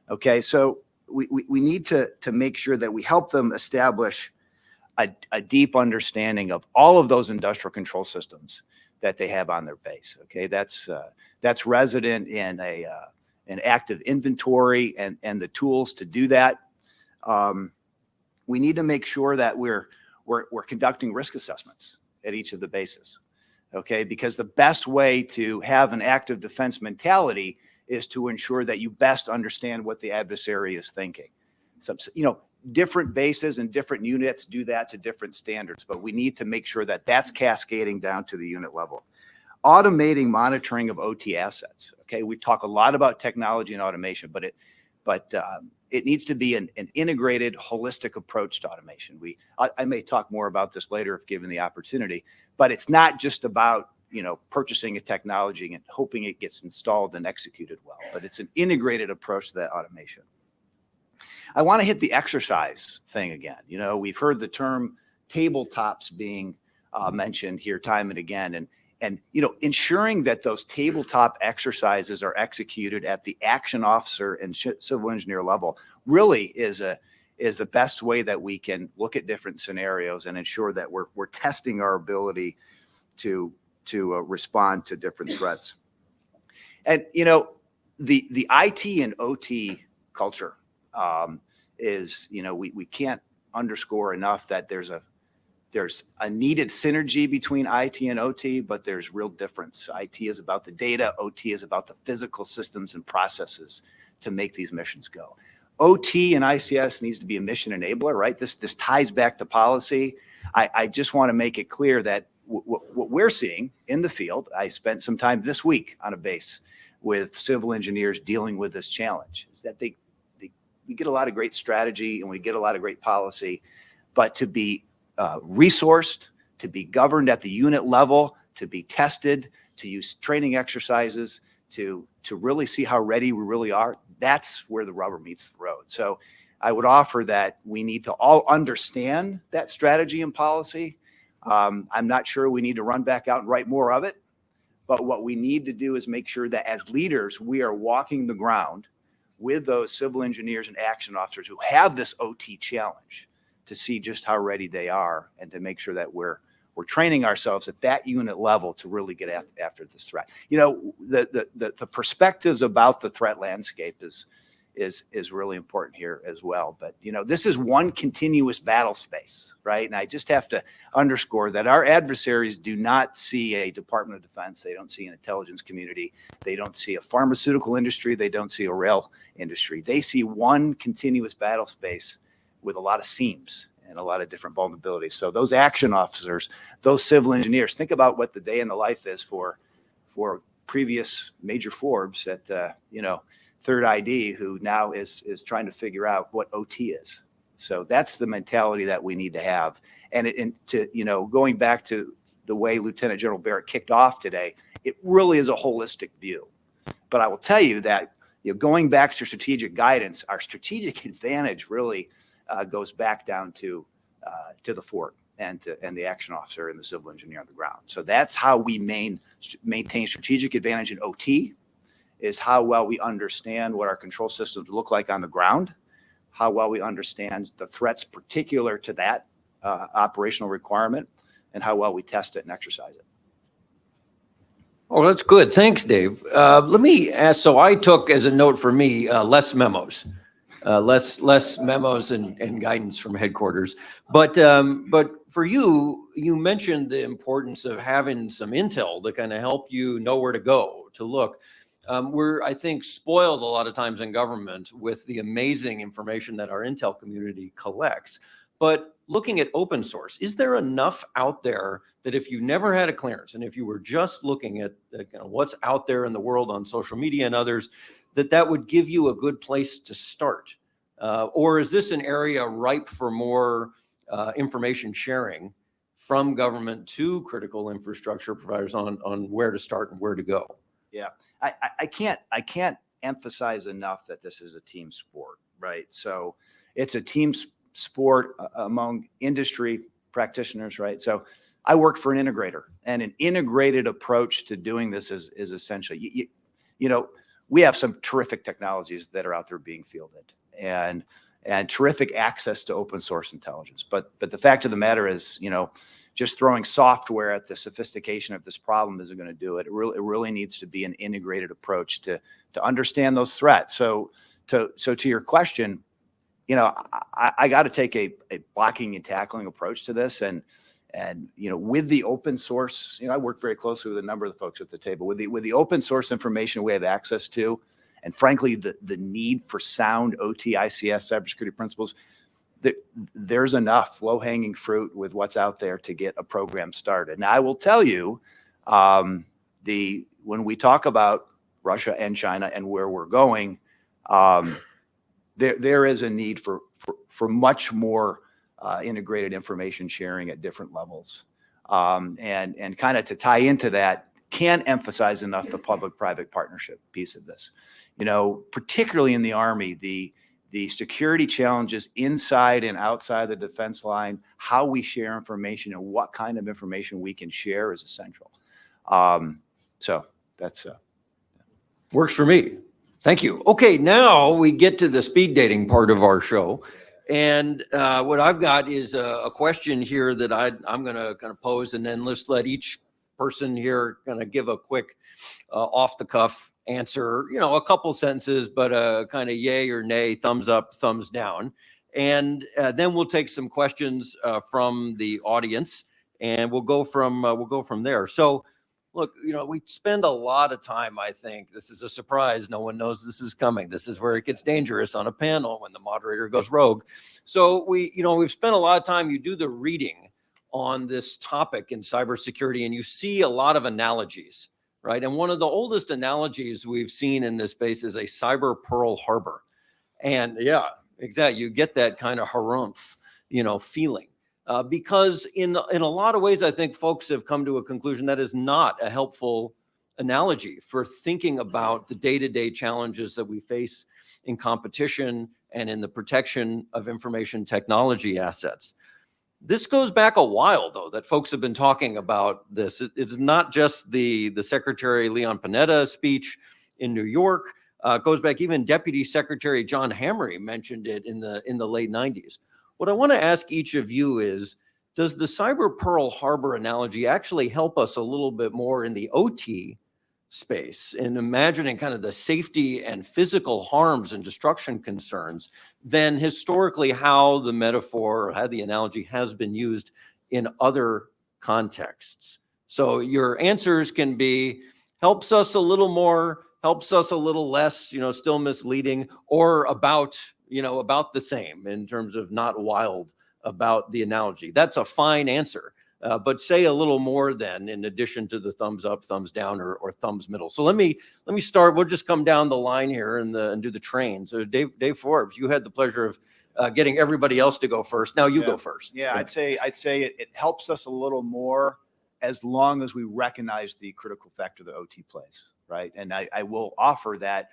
Okay, so we need to make sure that we help them establish a deep understanding of all of those industrial control systems that they have on their base. Okay, that's resident in an active inventory and the tools to do that. We need to make sure that we're conducting risk assessments at each of the bases. Okay, because the best way to have an active defense mentality is to ensure that you best understand what the adversary is thinking. So, different bases and different units do that to different standards, but we need to make sure that that's cascading down to the unit level. Automating monitoring of OT assets. Okay, we talk a lot about technology and automation, but it needs to be an integrated, holistic approach to automation. I may talk more about this later if given the opportunity, but it's not just about purchasing a technology and hoping it gets installed and executed well, but it's an integrated approach to that automation. I want to hit the exercise thing again. We've heard the term tabletops being mentioned here time and again. And ensuring that those tabletop exercises are executed at the action officer and civil engineer level really is the best way that we can look at different scenarios and ensure that we're testing our ability to respond to different threats. And the IT and OT culture is, we can't underscore enough that there's a needed synergy between IT and OT, but there's real difference. IT is about the data, OT is about the physical systems and processes to make these missions go. OT and ICS needs to be a mission enabler, right? This ties back to policy. I just want to make it clear that what we're seeing in the field, I spent some time this week on a base with civil engineers dealing with this challenge, is that we get a lot of great strategy and we get a lot of great policy, but to be resourced, to be governed at the unit level, to be tested, to use training exercises, to really see how ready we really are, that's where the rubber meets the road. So I would offer that we need to all understand that strategy and policy. I'm not sure we need to run back out and write more of it, but what we need to do is make sure that as leaders, we are walking the ground with those civil engineers and action officers who have this OT challenge to see just how ready they are and to make sure that we're training ourselves at that unit level to really get after this threat. The perspectives about the threat landscape is really important here as well. But, this is one continuous battle space, right? And I just have to underscore that our adversaries do not see a Department of Defense. They don't see an intelligence community. They don't see a pharmaceutical industry. They don't see a rail industry. They see one continuous battle space with a lot of seams and a lot of different vulnerabilities. So those action officers, those civil engineers, think about what the day in the life is for previous major Forbes at, Third ID, who now is trying to figure out what OT is. So that's the mentality that we need to have. And going back to the way Lieutenant General Barrett kicked off today, it really is a holistic view. But I will tell you that, going back to strategic guidance, our strategic advantage really goes back down to the fort and the action officer and the civil engineer on the ground. So that's how we maintain strategic advantage in OT, is how well we understand what our control systems look like on the ground, how well we understand the threats particular to that operational requirement, and how well we test it and exercise it. Oh, that's good. Thanks, Dave. Let me ask, so I took as a note for me, less memos. Less memos and guidance from headquarters. But for you mentioned the importance of having some intel to kind of help you know where to go, to look. We're, I think, spoiled a lot of times in government with the amazing information that our intel community collects. But looking at open source, is there enough out there that if you never had a clearance and if you were just looking at what's out there in the world on social media and others, that would give you a good place to start? Or is this an area ripe for more information sharing from government to critical infrastructure providers on where to start and where to go? Yeah, I can't emphasize enough that this is a team sport, right? So it's a team sport among industry practitioners, right? So I work for an integrator, and an integrated approach to doing this is essentially, we have some terrific technologies that are out there being fielded and terrific access to open source intelligence. But the fact of the matter is, just throwing software at the sophistication of this problem isn't going to do it. It really needs to be an integrated approach to understand those threats. So to your question, I got to take a blocking and tackling approach to this, and with the open source, I work very closely with a number of the folks at the table. With the open source information we have access to, and frankly, the need for sound OT, ICS, cybersecurity principles, there's enough low-hanging fruit with what's out there to get a program started. Now, I will tell you, when we talk about Russia and China and where we're going, there is a need for much more integrated information sharing at different levels. And kind of to tie into that, can't emphasize enough the public-private partnership piece of this. Particularly in the Army, the the security challenges inside and outside the defense line, how we share information and what kind of information we can share is essential. So that's Works for me. Thank you. Okay, now we get to the speed dating part of our show. And what I've got is a question here that I'm going to kind of pose, and then let's let each person here kind of give a quick off the cuff answer, you know, a couple sentences, but a kind of yay or nay, thumbs up, thumbs down. And then we'll take some questions from the audience, and we'll go from there. So look, you know, we spend a lot of time, I think, this is a surprise. No one knows this is coming. This is where it gets dangerous on a panel when the moderator goes rogue. So we've spent a lot of time, you do the reading on this topic in cybersecurity, and you see a lot of analogies, right? And one of the oldest analogies we've seen in this space is a cyber Pearl Harbor. And yeah, exactly. You get that kind of harumph, feeling. Because in a lot of ways, I think folks have come to a conclusion that is not a helpful analogy for thinking about the day-to-day challenges that we face in competition and in the protection of information technology assets. This goes back a while, though, that folks have been talking about this. It's not just the Secretary Leon Panetta speech in New York. It goes back, even Deputy Secretary John Hamre mentioned it in the late 90s. What I want to ask each of you is, does the cyber Pearl Harbor analogy actually help us a little bit more in the OT space in imagining kind of the safety and physical harms and destruction concerns than historically how the metaphor or how the analogy has been used in other contexts? So your answers can be helps us a little more, helps us a little less, still misleading, or about the same in terms of not wild about the analogy. That's a fine answer, but say a little more then, in addition to the thumbs up, thumbs down, or thumbs middle. So let me start. We'll just come down the line here and do the train. So Dave Forbes, you had the pleasure of getting everybody else to go first. Now you go first. Yeah, I'd say it helps us a little more as long as we recognize the critical factor the OT plays, right? And I will offer that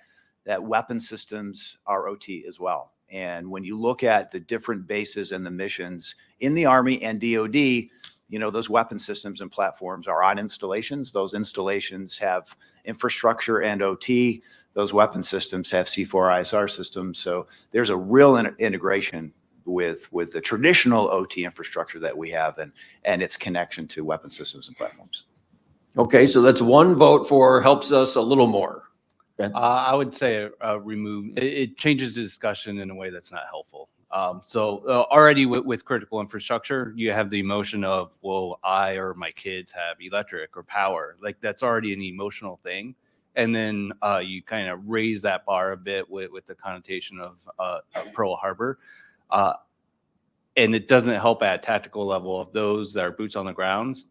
weapon systems are OT as well. And when you look at the different bases and the missions in the Army and DoD, those weapon systems and platforms are on installations. Those installations have infrastructure and OT. Those weapon systems have C4ISR systems. So there's a real integration with the traditional OT infrastructure that we have and its connection to weapon systems and platforms. Okay, so that's one vote for helps us a little more. I would say remove. It changes the discussion in a way that's not helpful. So already with critical infrastructure, you have the emotion of, well, I or my kids have electric or power. Like that's already an emotional thing. And then you kind of raise that bar a bit with the connotation of Pearl Harbor. And it doesn't help at tactical level of those that are boots on the grounds.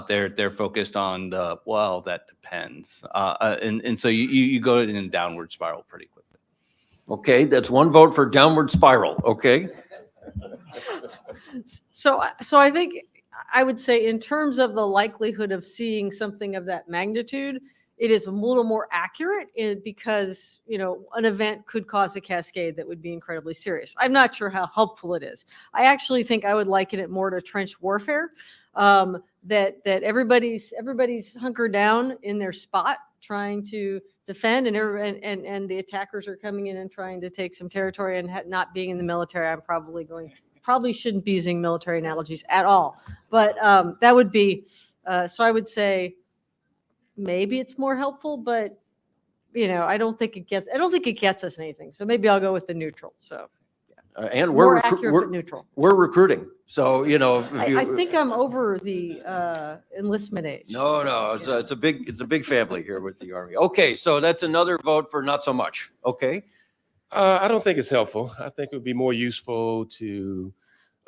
They're focused on that depends. And so you go in a downward spiral pretty quickly. Okay, that's one vote for downward spiral. Okay. So I think I would say in terms of the likelihood of seeing something of that magnitude, it is a little more accurate because, an event could cause a cascade that would be incredibly serious. I'm not sure how helpful it is. I actually think I would liken it more to trench warfare, that everybody's hunkered down in their spot trying to defend, and the attackers are coming in and trying to take some territory, and not being in the military. I'm probably shouldn't be using military analogies at all, but that would be, so I would say maybe it's more helpful, but I don't think it gets us anything. So maybe I'll go with the neutral. So and more accurate but neutral. We're recruiting. So, I think I'm over the enlistment age. No, it's a big family here with the Army. Okay, so that's another vote for not so much. Okay. I don't think it's helpful. I think it would be more useful to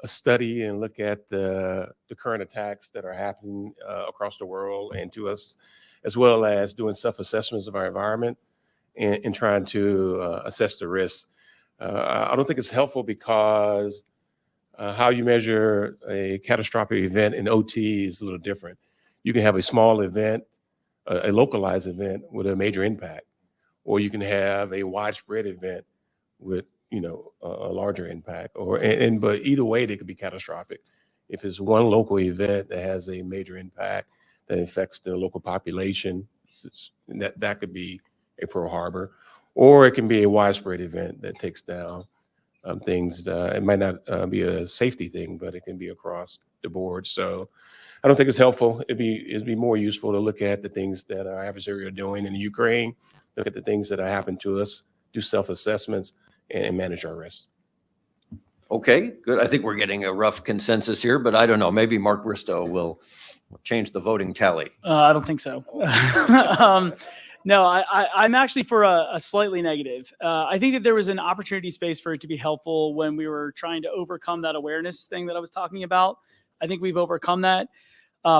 study and look at the current attacks that are happening across the world and to us, as well as doing self-assessments of our environment and trying to assess the risks. I don't think it's helpful because how you measure a catastrophic event in OT is a little different. You can have a small event, a localized event with a major impact, or you can have a widespread event with a larger impact, but either way, they could be catastrophic. If it's one local event that has a major impact that affects the local population, that could be a Pearl Harbor, or it can be a widespread event that takes down things. It might not be a safety thing, but it can be across the board. So I don't think it's helpful. It'd be more useful to look at the things that our adversary are doing in Ukraine, look at the things that have happened to us, do self-assessments, and manage our risks. Okay, good. I think we're getting a rough consensus here, but I don't know. Maybe Mark Bristow will change the voting tally. I don't think so. No, I'm actually for a slightly negative. I think that there was an opportunity space for it to be helpful when we were trying to overcome that awareness thing that I was talking about. I think we've overcome that.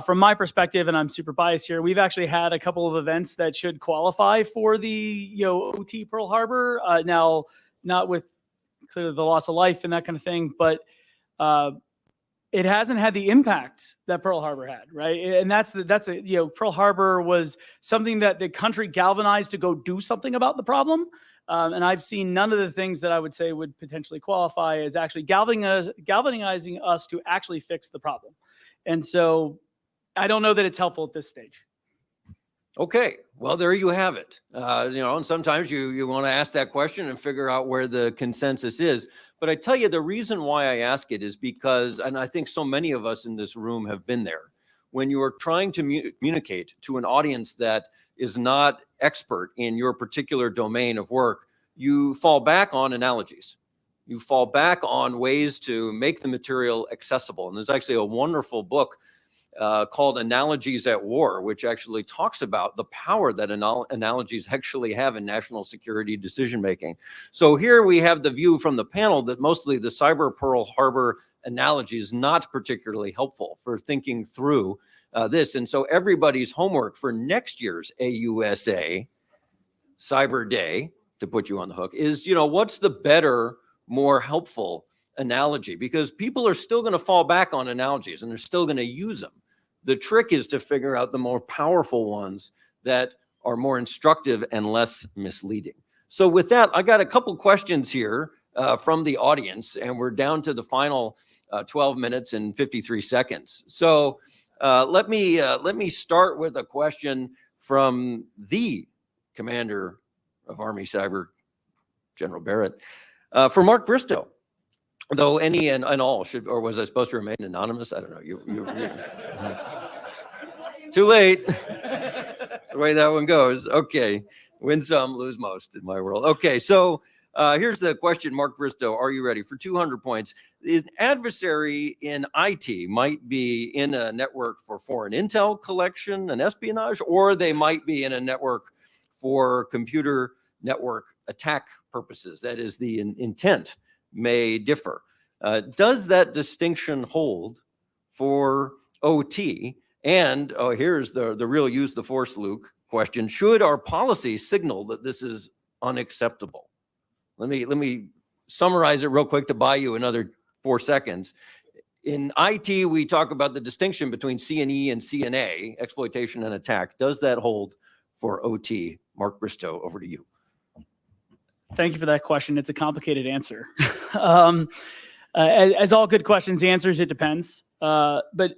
From my perspective, and I'm super biased here, we've actually had a couple of events that should qualify for the OT Pearl Harbor. Now, not with clearly the loss of life and that kind of thing, but it hasn't had the impact that Pearl Harbor had, right? And Pearl Harbor was something that the country galvanized to go do something about the problem. And I've seen none of the things that I would say would potentially qualify as actually galvanizing us to actually fix the problem. And so I don't know that it's helpful at this stage. Okay, well, there you have it. And sometimes you want to ask that question and figure out where the consensus is. But I tell you, the reason why I ask it is because, and I think so many of us in this room have been there, when you are trying to communicate to an audience that is not expert in your particular domain of work, you fall back on analogies. You fall back on ways to make the material accessible. And there's actually a wonderful book called Analogies at War, which actually talks about the power that analogies actually have in national security decision-making. So here we have the view from the panel that mostly the cyber Pearl Harbor analogy is not particularly helpful for thinking through this. And so everybody's homework for next year's AUSA Cyber Day, to put you on the hook, is, what's the better, more helpful analogy? Because people are still going to fall back on analogies and they're still going to use them. The trick is to figure out the more powerful ones that are more instructive and less misleading. So with that, I got a couple questions here from the audience, and we're down to the final 12 minutes and 53 seconds. So let me start with a question from the commander of Army Cyber, General Barrett, for Mark Bristow. Though any and all should, or was I supposed to remain anonymous? I don't know. You too late. That's the way that one goes. Okay. Win some, lose most in my world. Okay. So here's the question, Mark Bristow. Are you ready for 200 points? An adversary in IT might be in a network for foreign intel collection and espionage, or they might be in a network for computer network attack purposes. That is, the intent may differ. Does that distinction hold for OT? And here's the real use the force, Luke, question. Should our policy signal that this is unacceptable? Let me summarize it real quick to buy you another 4 seconds. In IT, we talk about the distinction between C&E and CNA, exploitation and attack. Does that hold for OT? Mark Bristow, over to you. Thank you for that question. It's a complicated answer. As all good questions, the answer is it depends. But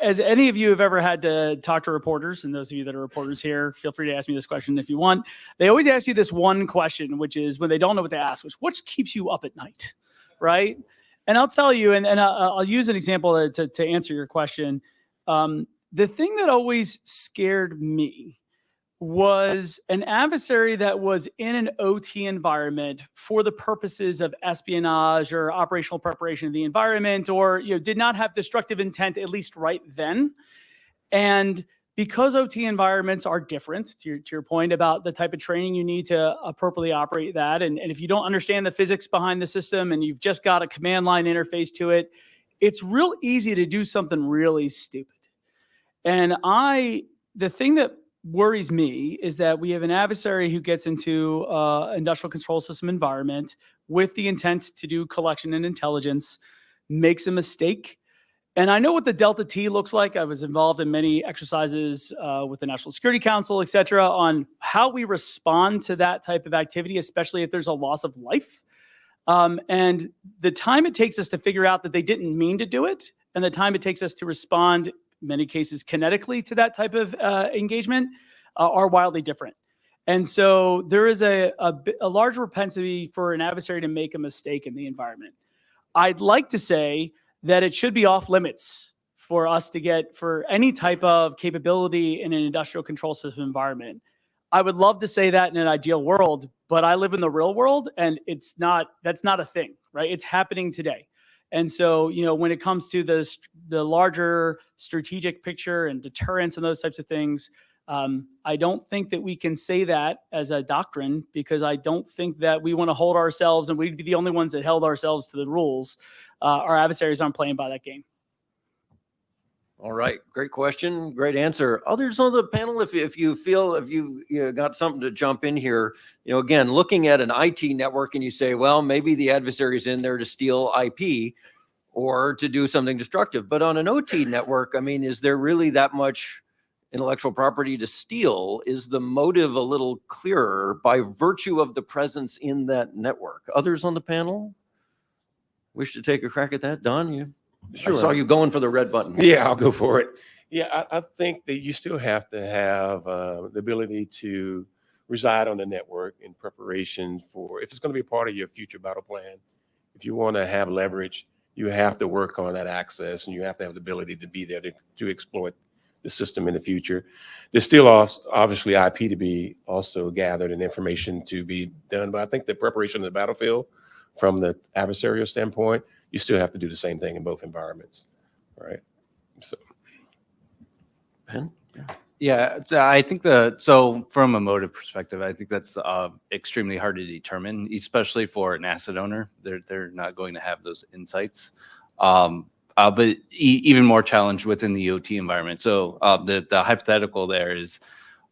as any of you have ever had to talk to reporters, and those of you that are reporters here, feel free to ask me this question if you want. They always ask you this one question, which is when they don't know what to ask, which what keeps you up at night, right? And I'll tell you, and I'll use an example to answer your question. The thing that always scared me was an adversary that was in an OT environment for the purposes of espionage or operational preparation of the environment, or did not have destructive intent, at least right then. And because OT environments are different, to your point about the type of training you need to appropriately operate that, and if you don't understand the physics behind the system and you've just got a command line interface to it, it's real easy to do something really stupid. And the thing that worries me is that we have an adversary who gets into industrial control system environment with the intent to do collection and intelligence, makes a mistake. And I know what the Delta T looks like. I was involved in many exercises with the National Security Council, et cetera, on how we respond to that type of activity, especially if there's a loss of life. And the time it takes us to figure out that they didn't mean to do it, and the time it takes us to respond, in many cases kinetically, to that type of engagement are wildly different. And so there is a large propensity for an adversary to make a mistake in the environment. I'd like to say that it should be off limits for us to get for any type of capability in an industrial control system environment. I would love to say that in an ideal world, but I live in the real world, and that's not a thing, right? It's happening today. And so, when it comes to the larger strategic picture and deterrence and those types of things, I don't think that we can say that as a doctrine, because I don't think that we want to hold ourselves, and we'd be the only ones that held ourselves to the rules. Our adversaries aren't playing by that game. All right, great question, great answer. Others on the panel, if you feel, if you got something to jump in here, again, looking at an IT network and you say, well, maybe the adversary's in there to steal IP or to do something destructive. But on an OT network, I mean, is there really that much intellectual property to steal? Is the motive a little clearer by virtue of the presence in that network? Others on the panel wish to take a crack at that? Don, Sure. I saw you going for the red button. Yeah, I'll go for it. Yeah, I think that you still have to have the ability to reside on the network in preparation for, if it's going to be a part of your future battle plan, if you want to have leverage, you have to work on that access, and you have to have the ability to be there to exploit the system in the future. There's still obviously IP to be also gathered and information to be done, but I think the preparation of the battlefield from the adversarial standpoint, you still have to do the same thing in both environments, right? So, Ben? Yeah, so I think so from a motive perspective, I think that's extremely hard to determine, especially for an asset owner. They're not going to have those insights. But even more challenged within the OT environment. So the hypothetical there is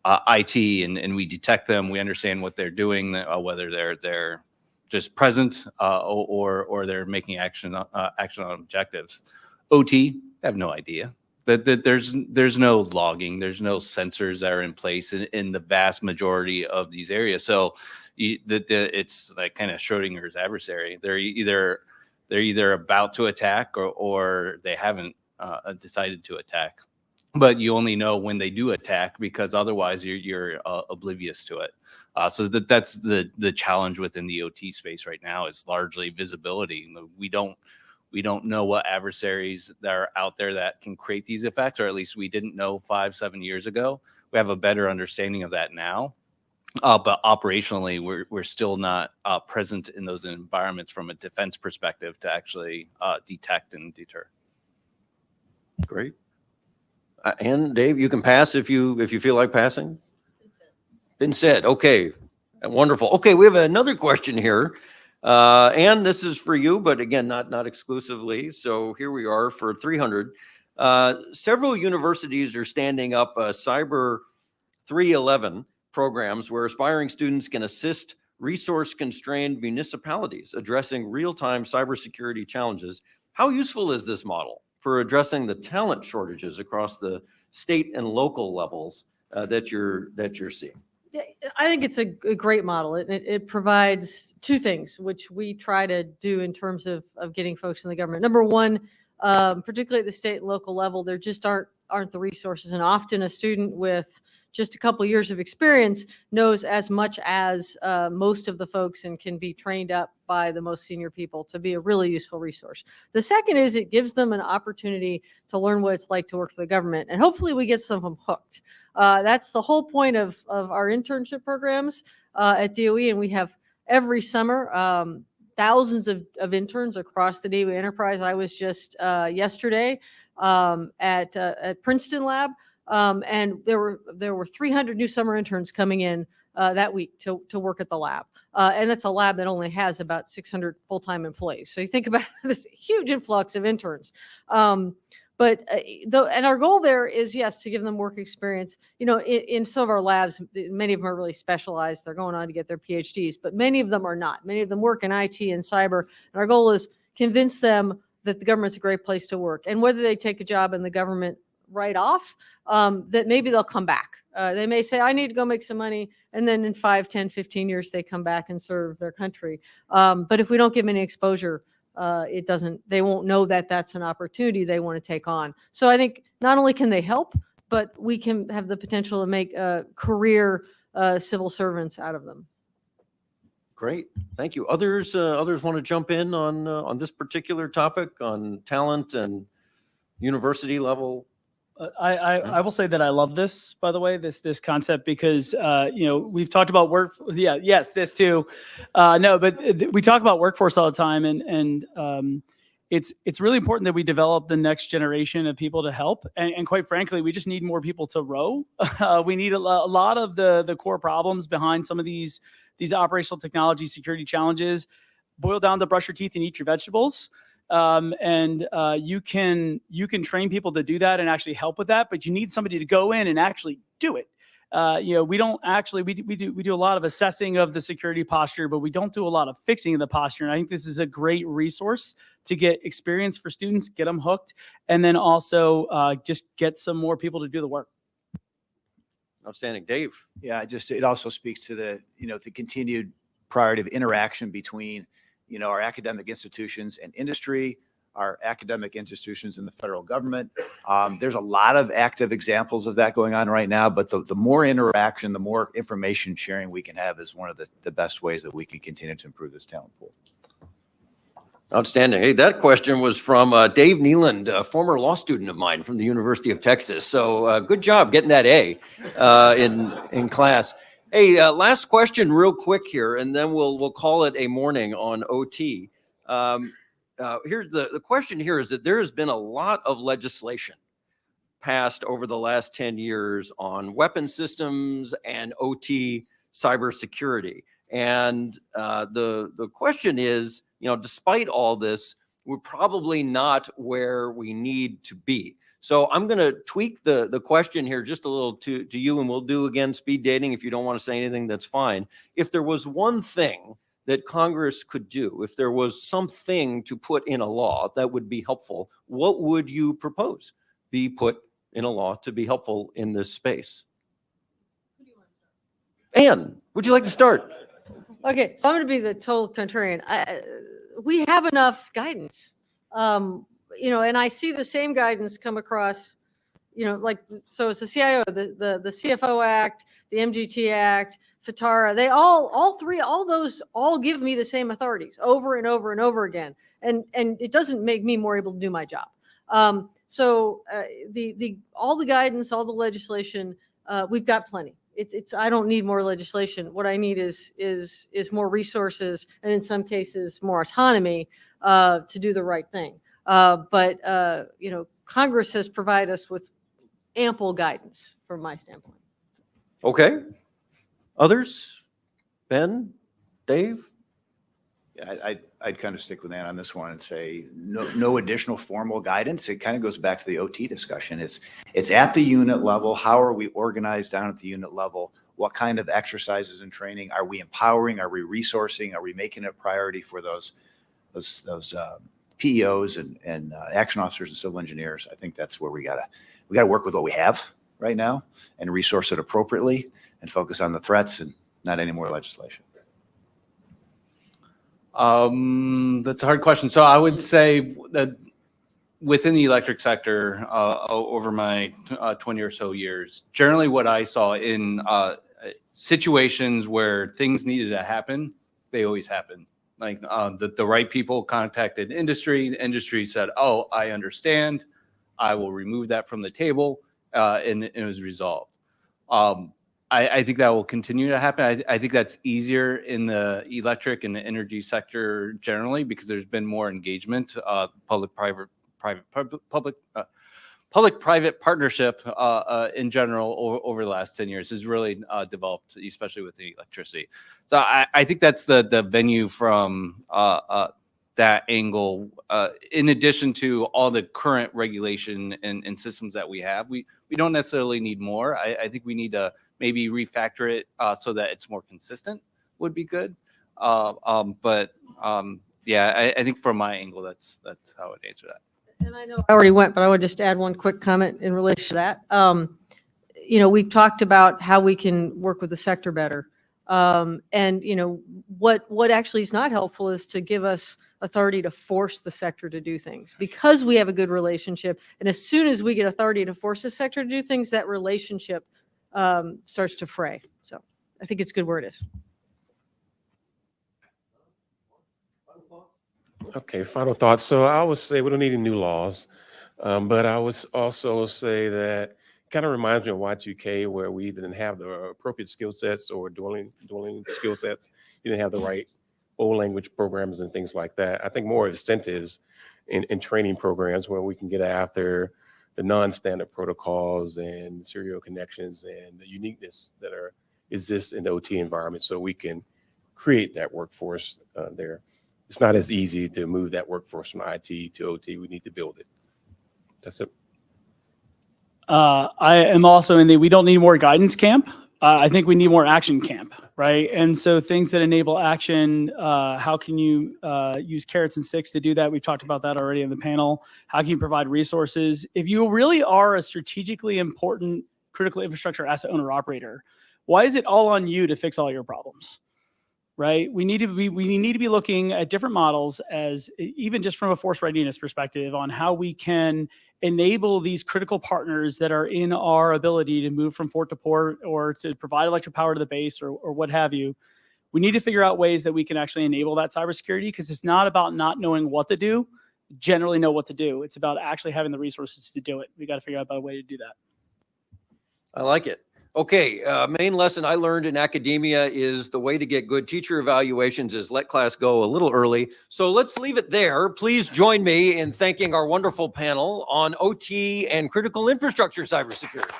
IT, and we detect them, we understand what they're doing, whether they're just present or they're making action on objectives. OT, have no idea. That there's no logging, there's no sensors that are in place in the vast majority of these areas. So it's like kind of Schrodinger's adversary. They're either about to attack or they haven't decided to attack. But you only know when they do attack, because otherwise you're oblivious to it. So that's the challenge within the OT space right now, is largely visibility. We don't know what adversaries that are out there that can create these effects, or at least we didn't know 5-7 years ago. We have a better understanding of that now. But operationally, we're still not present in those environments from a defense perspective to actually detect and deter. Great. And Dave, you can pass if you feel like passing. Been said. Okay, wonderful. Okay, we have another question here, and this is for you, but again, not exclusively. So here we are for 300. Several universities are standing up Cyber 311 programs where aspiring students can assist resource-constrained municipalities addressing real-time cybersecurity challenges. How useful is this model for addressing the talent shortages across the state and local levels that you're seeing? Yeah, I think it's a great model. It provides two things, which we try to do in terms of getting folks in the government. Number one, particularly at the state and local level, there just aren't the resources. And often a student with just a couple of years of experience knows as much as most of the folks and can be trained up by the most senior people to be a really useful resource. The second is it gives them an opportunity to learn what it's like to work for the government. And hopefully we get some of them hooked. That's the whole point of our internship programs at DOE. And we have every summer thousands of interns across the DOE enterprise. I was just yesterday at Princeton Lab. And there were 300 new summer interns coming in that week to work at the lab. And that's a lab that only has about 600 full-time employees. So you think about this huge influx of interns. And our goal there is, yes, to give them work experience. In some of our labs, many of them are really specialized. They're going on to get their PhDs, but many of them are not. Many of them work in IT and cyber. And our goal is convince them that the government's a great place to work. And whether they take a job in the government right off, that maybe they'll come back They may say, I need to go make some money. And then in 5, 10, 15 years, they come back and serve their country. But if we don't give them any exposure, they won't know that that's an opportunity they want to take on. So I think not only can they help, but we can have the potential to make career civil servants out of them. Great, thank you. Others want to jump in on this particular topic on talent and university level? I will say that I love this, by the way, this concept, because we've talked about work. Yeah, yes, this too. No, but we talk about workforce all the time, and it's really important that we develop the next generation of people to help. And quite frankly, we just need more people to row. We need a lot of the core problems behind some of these operational technology security challenges boil down to brush your teeth and eat your vegetables. You can train people to do that and actually help with that, but you need somebody to go in and actually do it. We don't actually, we do a lot of assessing of the security posture, but we don't do a lot of fixing of the posture. And I think this is a great resource to get experience for students, get them hooked, and then also just get some more people to do the work. Outstanding. Dave? Yeah, it also speaks to the continued priority of interaction between, our academic institutions and industry, our academic institutions and the federal government. There's a lot of active examples of that going on right now, but the more interaction, the more information sharing we can have is one of the best ways that we can continue to improve this talent pool. Outstanding. Hey, that question was from Dave Nealand, a former law student of mine from the University of Texas. So good job getting that A in class. Hey, last question real quick here, and then we'll call it a morning on OT. Here, the question here is that there has been a lot of legislation passed over the last 10 years on weapon systems and OT cybersecurity. And the question is, despite all this, we're probably not where we need to be. So I'm going to tweak the question here just a little to you, and we'll do again speed dating. If you don't want to say anything, that's fine. If there was one thing that Congress could do, if there was something to put in a law that would be helpful, what would you propose be put in a law to be helpful in this space? Who do you want to start? Anne, would you like to start? Okay, so I'm going to be the total contrarian. We have enough guidance, and I see the same guidance come across, so it's the CIO, the CFO Act, the MGT Act, FITARA. They all those give me the same authorities over and over and over again, and it doesn't make me more able to do my job. So all the guidance, all the legislation, we've got plenty. I don't need more legislation. What I need is more resources, and in some cases more autonomy to do the right thing. But Congress has provided us with ample guidance from my standpoint. Okay. Others? Ben? Dave? Yeah, I'd kind of stick with Ann on this one and say no additional formal guidance. It kind of goes back to the OT discussion. It's at the unit level. How are we organized down at the unit level? What kind of exercises and training are we empowering? Are we resourcing? Are we making it a priority for those PEOs and action officers and civil engineers? I think that's where we gotta work with what we have right now and resource it appropriately and focus on the threats and not any more legislation. That's a hard question. So I would say that within the electric sector, over my 20 or so years, generally what I saw in situations where things needed to happen, they always happen. Like the right people contacted industry. The industry said, "Oh, I understand. I will remove that from the table," and it was resolved. I think that will continue to happen. I think that's easier in the electric and the energy sector generally because there's been more engagement, public-private partnership in general over the last 10 years has really developed, especially with the electricity. So I think that's the venue from that angle. In addition to all the current regulation and systems that we have, we don't necessarily need more. I think we need to maybe refactor it so that it's more consistent would be good. Yeah, I think from my angle, that's how I would answer that. And I know I already went, but I would just add one quick comment in relation to that. we've talked about how we can work with the sector better. And what actually is not helpful is to give us authority to force the sector to do things, because we have a good relationship. And as soon as we get authority to force the sector to do things, that relationship starts to fray. So I think it's good where it is. Okay, final thoughts. So I would say we don't need any new laws, but I would also say that kind of reminds me of Y2K, where we didn't have the appropriate skill sets or dwelling skill sets. You didn't have the right old language programs and things like that. I think more incentives in training programs where we can get after the non-standard protocols and serial connections and the uniqueness that exists in the OT environment, so we can create that workforce there. It's not as easy to move that workforce from IT to OT. We need to build it. That's it. I am also in the we don't need more guidance camp. I think we need more action camp, right? And so things that enable action, how can you use carrots and sticks to do that? We've talked about that already in the panel. How can you provide resources? If you really are a strategically important critical infrastructure asset owner operator, why is it all on you to fix all your problems? Right? We need to be looking at different models, as even just from a force readiness perspective, on how we can enable these critical partners that are in our ability to move from port to port or to provide electric power to the base or what have you. We need to figure out ways that we can actually enable that cybersecurity, because it's not about not knowing what to do, generally know what to do. It's about actually having the resources to do it. We got to figure out a way to do that. I like it. Okay, main lesson I learned in academia is the way to get good teacher evaluations is let class go a little early. So let's leave it there. Please join me in thanking our wonderful panel on OT and critical infrastructure cybersecurity.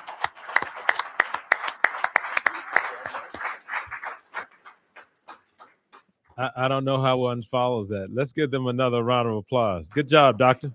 I don't know how one follows that. Let's give them another round of applause. Good job, Doctor.